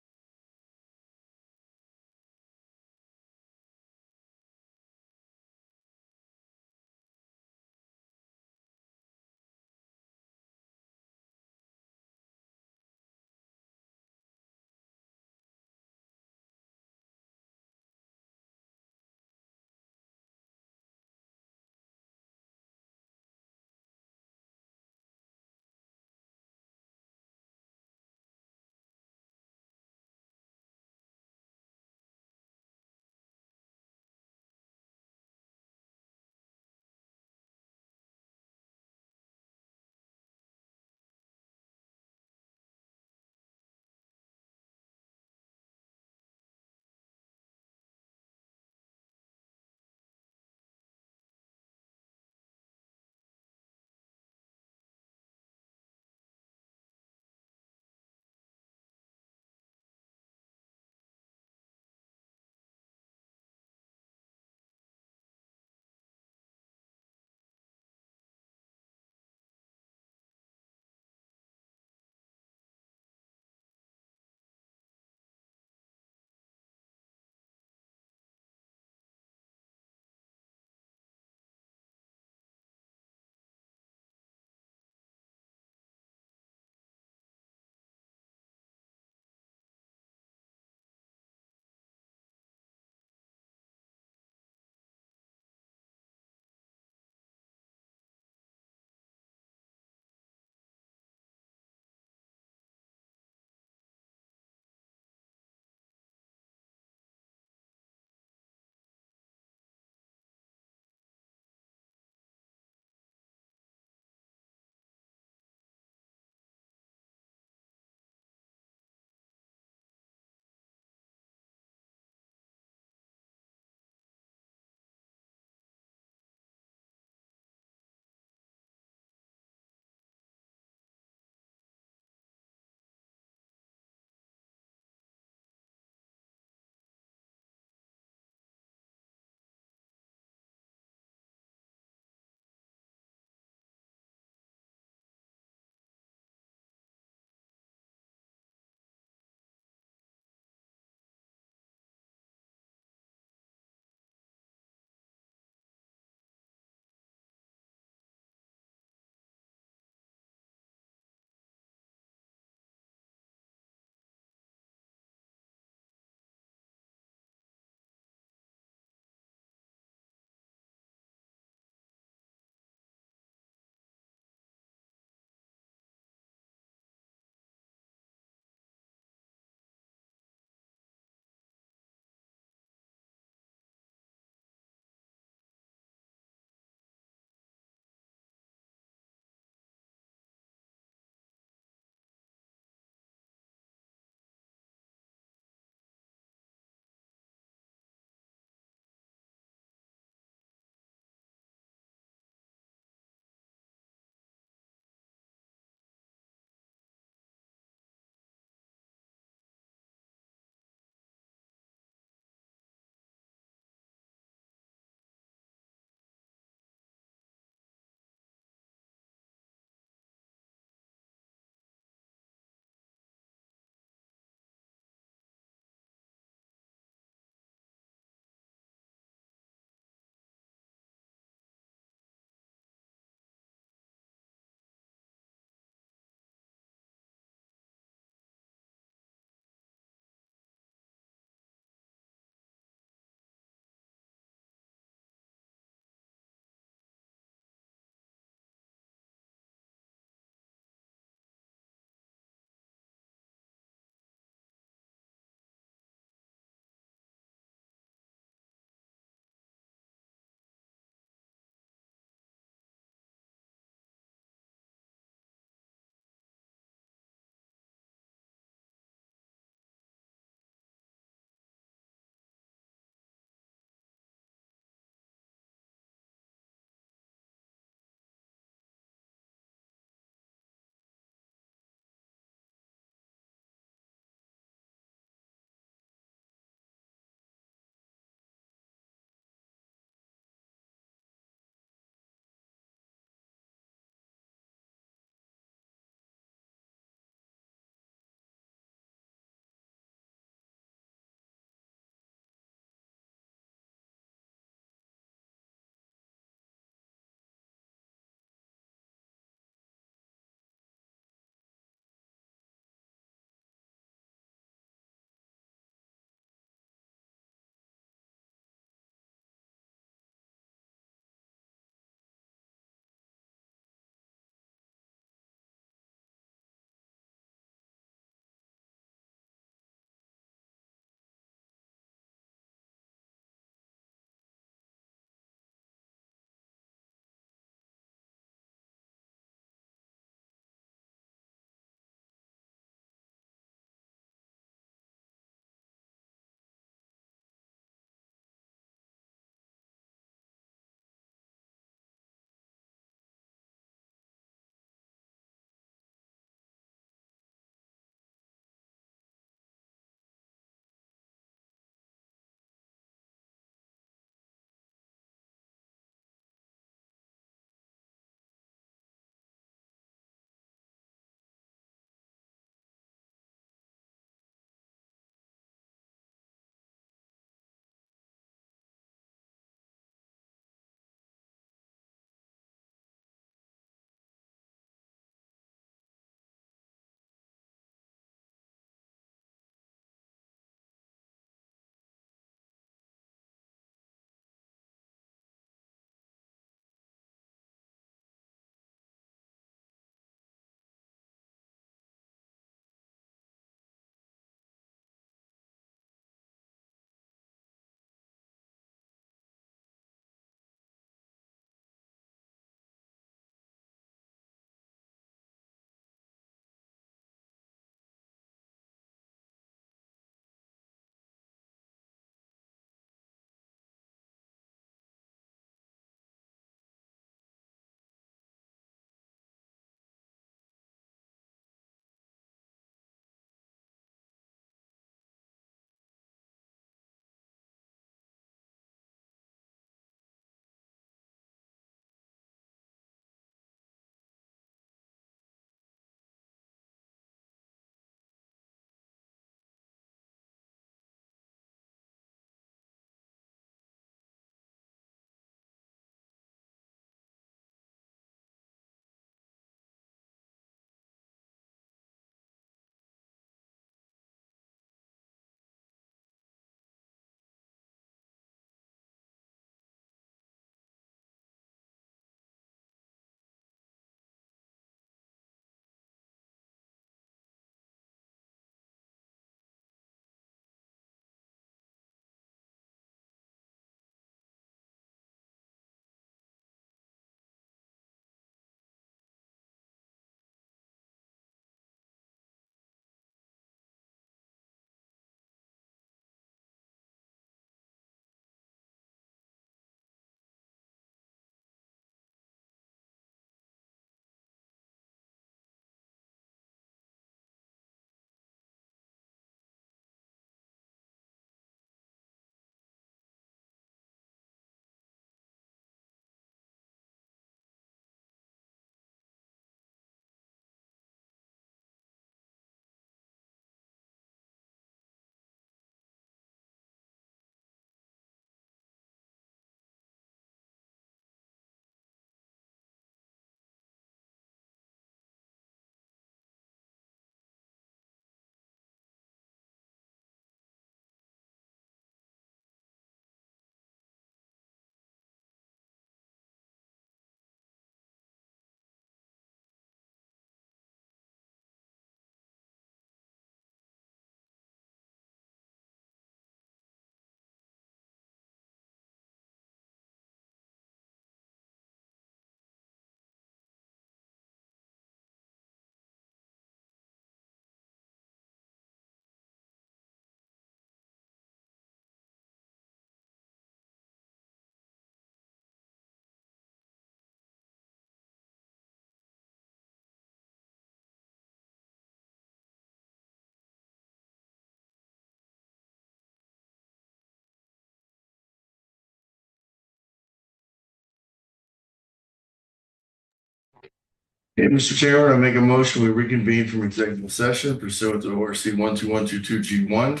Okay, Mr. Chairman, I make a motion, we reconvene from executive session pursuant to ORC 12122 G1.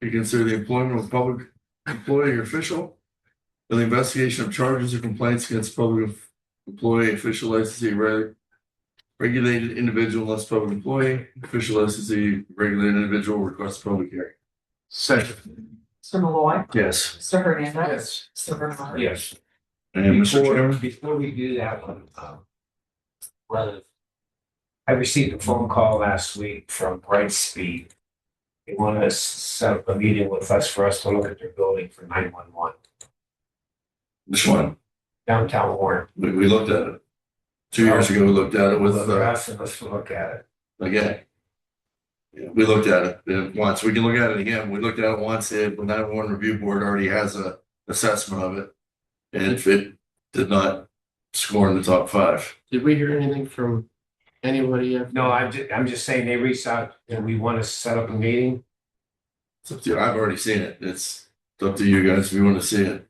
To consider the employment of public employee or official, or the investigation of charges or complaints against public employee, official licensee, regulated individual, less public employee, official licensee, regulated individual, requests public hearing. Second. Mr. Malloy. Yes. Mr. Hernandez. Yes. Mr. Bernard. Yes. And Mr. Chairman. Before we do that one, I received a phone call last week from Brightspeed. They want to set up a meeting with us for us to look at their building for 911 Which one? downtown Warren. We looked at it. 2 years ago, we looked at it with, They're asking us to look at it. again. Yeah, we looked at it once. We can look at it again. We looked at it once. The 911 review board already has a assessment of it. And it did not score in the top 5. Did we hear anything from anybody yet? No, I'm just saying they reached out and we want to set up a meeting. It's up to you. I've already seen it. It's up to you guys if you want to see it.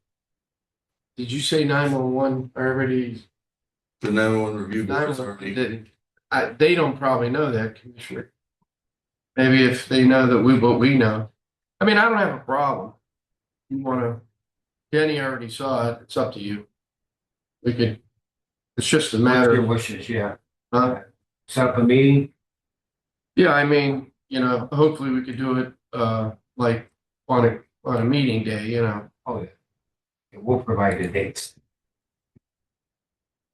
Did you say 911 already? The 911 review board is 911 already. didn't. They don't probably know that, Commissioner. Maybe if they know that what we know. I mean, I don't have a problem. You wanna, Jenny already saw it. It's up to you. We could, it's just a matter Your of, wishes, yeah. huh? Set up a meeting. Yeah, I mean, hopefully we could do it, like on a meeting day, Oh, yeah. We'll provide the dates.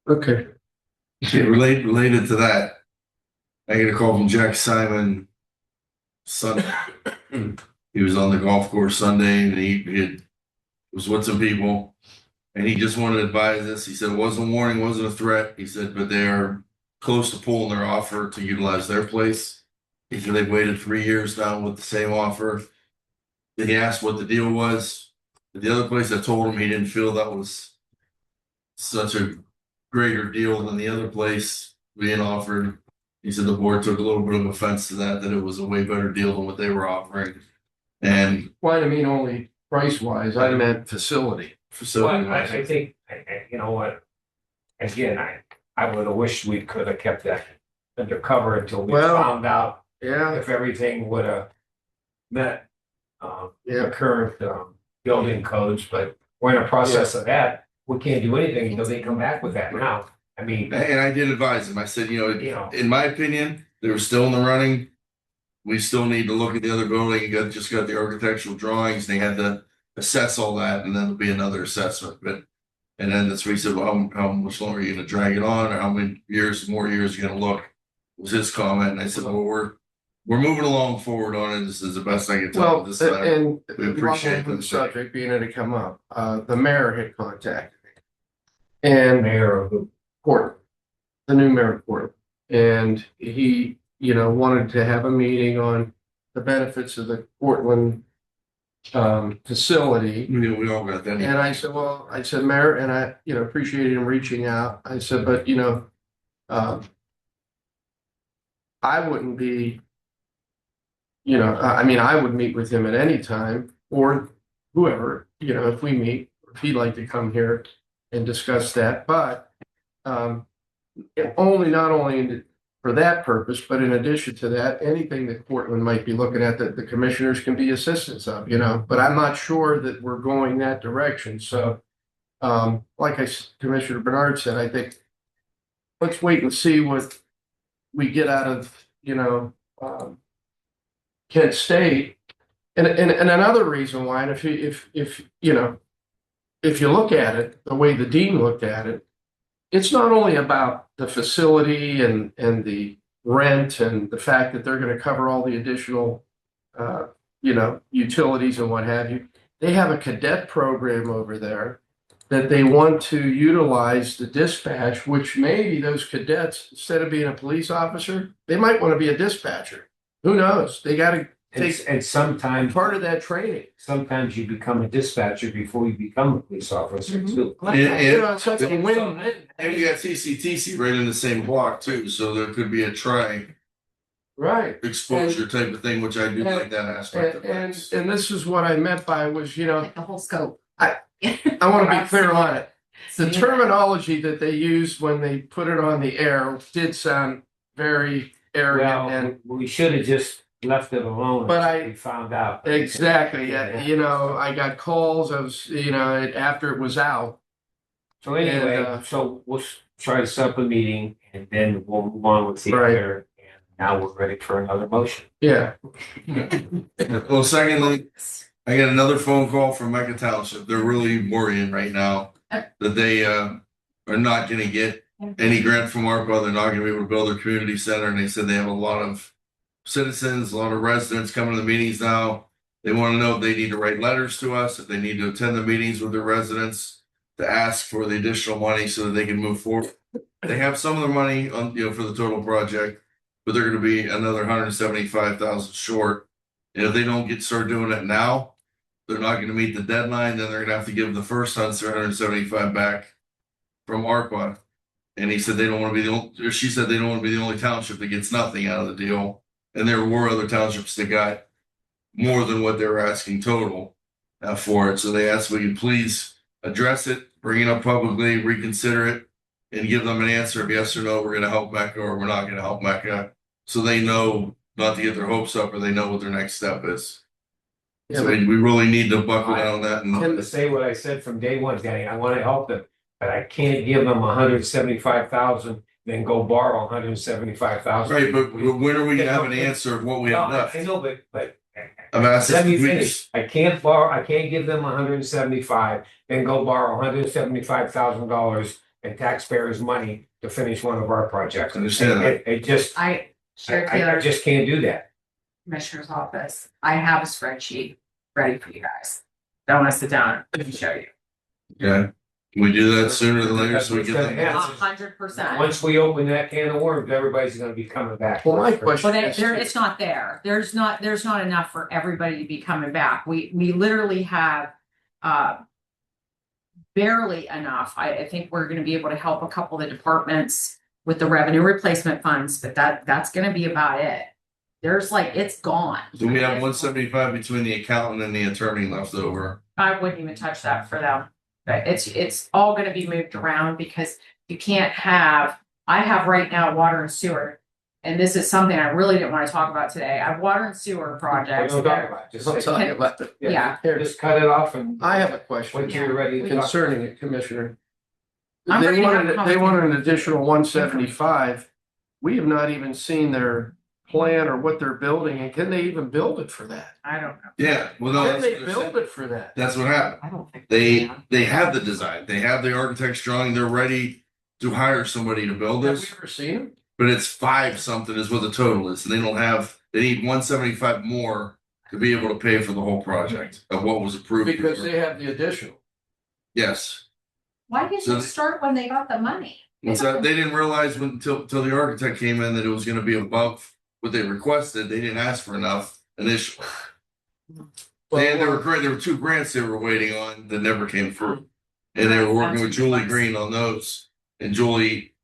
Okay. Okay, related to that, I get a call from Jack Simon Sunday. He was on the golf course Sunday and he was with some people and he just wanted to advise us. He said it wasn't a warning, wasn't a threat. He said, but they are close to pulling their offer to utilize their place. He said they've waited 3 years now with the same offer. Then he asked what the deal was. The other place, I told him he didn't feel that was such a greater deal than the other place being offered. He said the board took a little bit of offense to that it was a way better deal than what they were offering. And Well, I mean, only price wise, I meant facility. facility. Well, I think, you know what? Again, I would have wished we could have kept that undercover until we Well, found out Yeah, if everything would have met yeah. the current building codes, but we're in a process of that. We can't do anything until they come back with that now. I mean, And I did advise him. I said, you know, in my opinion, they were still in the running. We still need to look at the other building. You just got the architectural drawings. They had to assess all that, and then there'll be another assessment. And then that's where he said, well, how much longer are you going to drag it on, or how many more years are you going to look? Was his comment. And I said, well, we're moving along forward on it. This is the best I can tell Well, at this time. and We appreciate the the subject being it had come up. The mayor had contacted me. And mayor of the Portland, the new mayor of Portland. And he, wanted to have a meeting on the benefits of the Portland facility. We all got that. And I said, Mayor, and I, appreciated him reaching out. I said, but, I wouldn't be, I would meet with him at any time or whoever, if we meet, if he'd like to come here and discuss that. But not only for that purpose, but in addition to that, anything that Portland might be looking at that the commissioners can be assistants of, but I'm not sure that we're going that direction. So, Commissioner Bernard said, I think let's wait and see what we get out of, Kent State. And another reason why, and if you look at it the way the dean looked at it, it's not only about the facility and the rent and the fact that they're going to cover all the additional, utilities and what have you. They have a cadet program over there that they want to utilize the dispatch, which maybe those cadets, instead of being a police officer, they might want to be a dispatcher. Who knows? They got to take and sometimes part of that training. sometimes you become a dispatcher before you become a police officer too. It's such a win-win. And you got TCTC right in the same block too, so there could be a Right. exposure type of thing, which I do like that aspect of And it. this is what I meant by was, Like the whole scope. I want to be clear on it. The terminology that they used when they put it on the air did sound very arrogant and Well, we should have just left it alone. But until I- we found out. exactly, you know, I got calls, I was, you know, after it was out. So anyway, And, so we'll try to set up a meeting and then we'll move on with the Right. other. And now we're ready for another motion. Yeah. Well, secondly, I got another phone call from Mecca Township. They're really worrying right now that they are not gonna get any grant from ARPA. They're not gonna be able to build their community center, and they said they have a lot of citizens, a lot of residents coming to the meetings now. They want to know if they need to write letters to us, if they need to attend the meetings with their residents to ask for the additional money so that they can move forward. They have some of the money on, you know, for the total project, but they're going to be another 175,000 short. And if they don't start doing it now, they're not going to meet the deadline. Then they're going to have to give the first 175 back from ARPA. And he said they don't want to be the only, or she said they don't want to be the only township that gets nothing out of the deal. And there were other townships that got more than what they were asking total for it. So they asked, will you please address it, bring it up publicly, reconsider it, and give them an answer of yes or no, we're going to help Mecca or we're not going to help Mecca. So they know not to get their hopes up or they know what their next step is. Yeah, So but- we really need to buckle down on that. I'm And gonna say what I said from day one, Danny. I want to help them, but I can't give them 175,000, then go borrow 175,000. right, but when are we going to have an answer of what we have left? I know, but I've asked let me this week. finish. I can't borrow, I can't give them 175, then go borrow $175,000 in taxpayers' money to finish one of our projects. Understand that. It just, I, Chair I Taylor, just can't do that. Commissioner's office, I have a spreadsheet ready for you guys. Don't want to sit down and show you. Okay. Can we do that sooner than later so we get them? Yeah. 100%. Once we open that can of worms, everybody's gonna be coming back. Well, my question But is, it's not there. There's not enough for everybody to be coming back. We literally have, barely enough. I think we're gonna be able to help a couple of the departments with the revenue replacement funds, but that's gonna be about it. There's like, it's gone. Do we have 175 between the accountant and the attorney left over? I wouldn't even touch that for them. But it's all gonna be moved around because you can't have, I have right now water and sewer. And this is something I really didn't want to talk about today. I have water and sewer projects. Don't talk about it. Just I'm say- talking about it. Yeah. Just cut it off and. I have a question Once you're ready to talk. concerning it, Commissioner. I'm ready They to have a wanted, conversation. an additional 175. We have not even seen their plan or what they're building, and can they even build it for that? I don't know. Yeah, well, no, Can that's they what they're build saying. it for that? That's what happened. I don't think. They have the design, they have the architect's drawing, they're ready to hire somebody to build Have we this, ever seen them? but it's 5 something is what the total is, and they need 175 more to be able to pay for the whole project of what was approved. Because they have the additional. Yes, Why didn't So they they- start when they got the money? and so they didn't realize until the architect came in that it was gonna be above what they requested, they didn't ask for enough initially. And there were 2 grants they were waiting on that never came through. And they were working with Julie Green on those. And Julie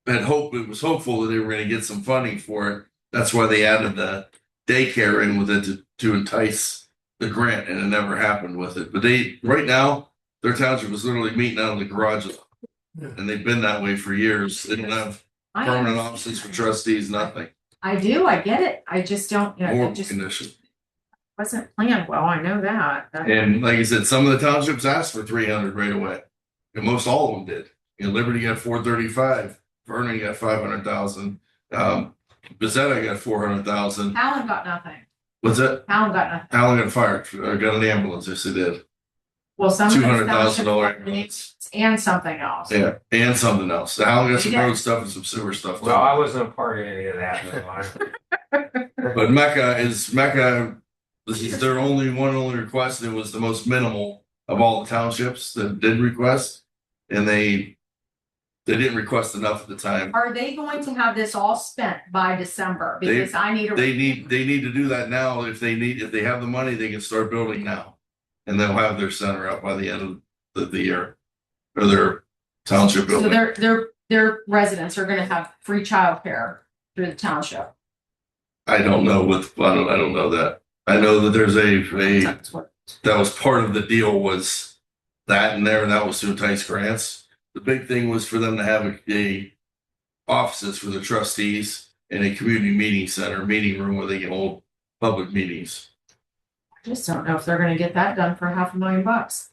was hopeful that they were gonna get some funding for it. That's why they added the daycare in with it to entice the grant, and it never happened with it. But right now, their township was literally meeting out of the garage. And they've been that way for years. They don't have permanent offices for trustees, nothing. I do, I get it. I just don't, it Horrible just condition. wasn't planned well. I know that. And like I said, some of the townships asked for 300 right away. And most all of them did. You know, Liberty got 435, Vernon got 500,000, Bezetta got 400,000. Allen got nothing. What's that? Allen got nothing. Allen got fired, got an ambulance, yes, they did. Well, some of those $200,000 townships ambulance. and something else. Yeah, and something else. Allen got some Yeah. road stuff and some sewer stuff. too. Well, I wasn't a part of any of that. So But Mecca, this is their only request. It was the most minimal of all the townships that did request. And they didn't request enough at the time. Are they going to have this all spent by December? They- Because I need a. They need to do that now. If they have the money, they can start building now. And they'll have their center up by the end of the year. Or their township So building. their residents are gonna have free childcare through the township. I don't know I don't know that. I know that there's That's what. that was part of the deal was that in there, and that was through Tice Grants. The big thing was for them to have a offices for the trustees and a community meeting center, meeting room where they can hold public meetings. I just don't know if they're gonna get that done for $500,000.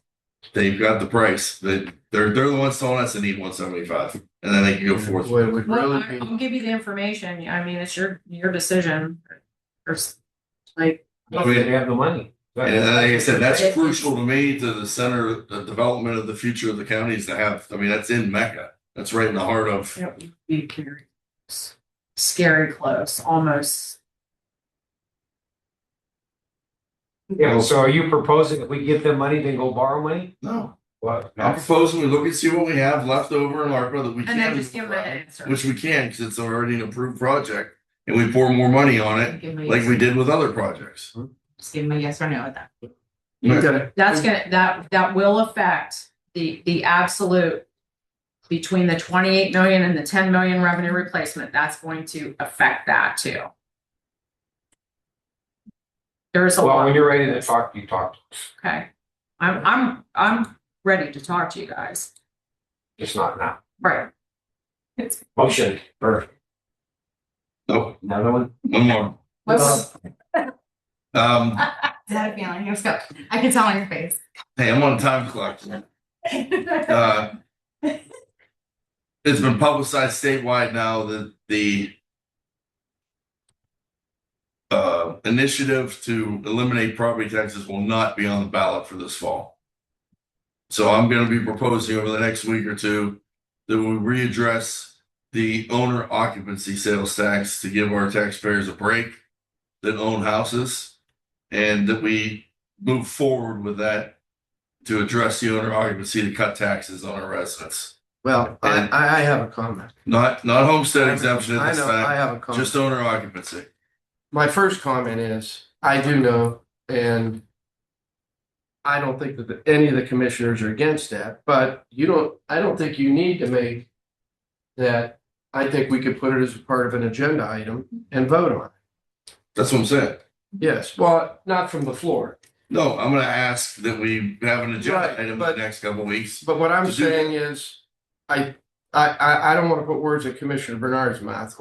They've got the price. They're the ones telling us they need 175, and then they can go forth. Boy, it would Well, really be. I'll give you the information. I mean, it's your decision. Like, If they have the money. And like I said, that's crucial to me, to the center, the development of the future of the county is to have, I mean, that's in Mecca. That's right in the heart of, it would be scary close, almost. Yeah, so are you proposing if we give them money, then go borrow money? no. What? I'm proposing we look and see what we have left over in ARPA that we And then can, just give them an answer. which we can, because it's already an approved project. And we pour more money on it, Give me a like yes- we did with other projects. Just give them a yes or no at that. Okay. That's that will affect the absolute between the 28 million and the 10 million revenue replacement. That's going to affect that too. There's a Well, lot. when you're ready to talk, you talk. Okay. I'm ready to talk to you guys. Just not now. Right. Motion, perfect. Nope, Another one? one more. What's I had a feeling. Let's go. I can tell on your face. Hey, I'm on a time clock. It's been publicized statewide now that the initiative to eliminate property taxes will not be on the ballot for this fall. So I'm going to be proposing over the next week or two that we readdress the owner occupancy sales tax to give our taxpayers a break that own houses, and that we move forward with that to address the owner occupancy to cut taxes on our residents. Well, I have a comment. Not homestead exemption I at this know, I time, have a comment. just owner occupancy. My first comment is, I do know, and I don't think that any of the commissioners are against that, but I don't think you need to make that. I think we could put it as a part of an agenda item and vote on it. That's what I'm saying. Yes, well, not from the floor. No, I'm gonna ask that we have an agenda Right, item in but- the next couple of weeks. But what I'm To do saying is, I don't want to put words in Commissioner Bernard's mouth,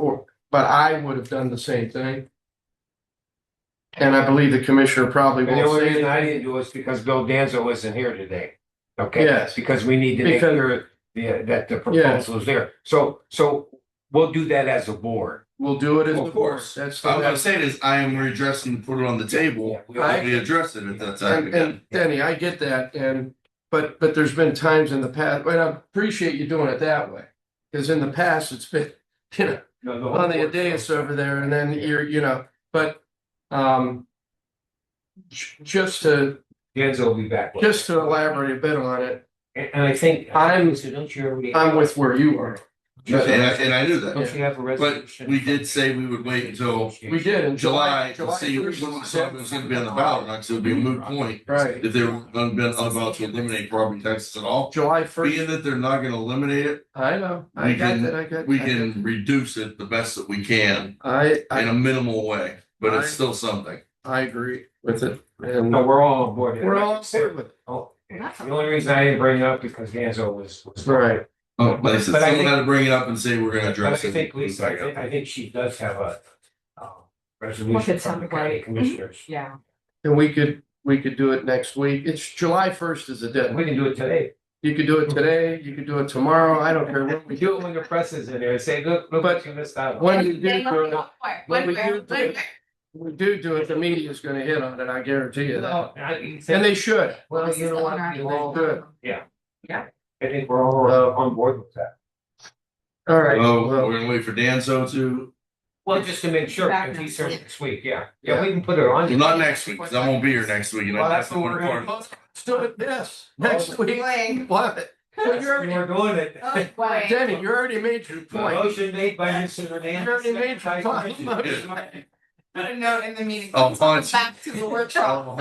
but I would have done the same thing. And I believe the commissioner probably And the won't only say reason I anything. didn't do it is because Bill Danzo wasn't here today. Okay? Yes. Because we need to make Because- sure that the proposal is there. So we'll do that as a board. We'll do it as Of a board. course. That's I'm gonna the, say this, I am redressing to put it on the table. Yeah, We address it at that time and again. Denny, I get that, but there's been times in the past, and I appreciate you doing it that way. Because in the past, it's been, on the dais over there, and then but just to Danzo will be back. elaborate a bit on it, And I think. I'm- Don't you already? I'm with where you are. And I knew that. Don't you have a But resolution? we did say we would wait until We did in July to July see when we thought it was gonna be on the ballot, because it would be a moot point. Right, If they were about to eliminate property taxes at all. July 1st. Being that they're not gonna eliminate it, I know, I got that, I got. we can reduce it the best that we can I in a minimal way, but it's still something. I agree with it, and No, we're all on board. we're all set with it. Oh, the only reason I didn't bring it up because Danzo was. Right. Oh, like I said, But I someone think- had to bring it up and say we're gonna But I address it. think, Lisa, I think she does have a resolution Like a from the county template. commissioners. Yeah. And we could do it next week. It's July 1st is the deadline. We can do it today. You could do it today, you could do it tomorrow, I don't care when We we do do it it. when the press is in there and say, look what you missed out. on. When you do it, the media is gonna hit on it, I guarantee you that. And they should. Well, you know what? You all Good. I think we're all on board with that. All right. Oh, Well, we're gonna wait for Danzo to, Well, just to make sure, Back if he's next here next week, yeah. Yeah, we can put it on. well, not next week, because I won't be here next week, and Well, I that's definitely what we're want to gonna part. let's do it this, next week. What? Well, We're doing it. Danny, you already made your point. Motion made by Mr. Hernandez. You already made your point. Put a note in the meeting. Oh, fine. Back to the workshop.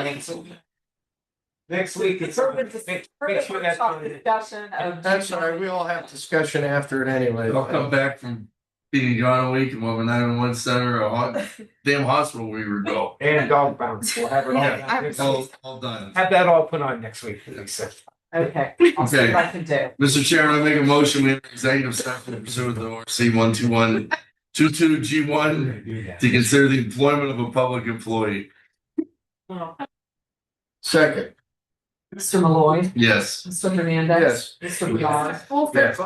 Next week, it's. Make sure that's on it. Discussion of. That's all right, we all have discussion after it anyway. I'll come back from being gone a week and we'll have a 911 center, damn hospital we would go. And dog pounds, we'll have it all. All done. Have that all put on next week, Lisa. Okay, I'll see what I can do. Mr. Chairman, I make a motion, we have executive session pursuant to ORC 12122 G1 to consider the employment of a public employee. Second, Mr. Malloy, Yes. Mr. Hernandez. Mr. Vidal. yes.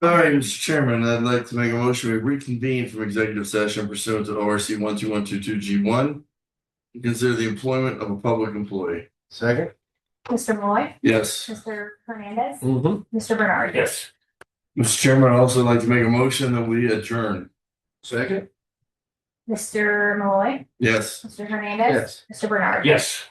All right, Mr. Chairman, I'd like to make a motion to reconvene from executive session pursuant to ORC 12122G1 to consider the employment of a public employee. Second? Mr. Malloy, Yes. Mr. Hernandez, Mm-hmm. Mr. Bernard. Yes. Mr. Chairman, I'd also like to make a motion that we adjourn. Second? Mr. Malloy, Yes. Mr. Hernandez. Yes. Mr. Bernard. Yes.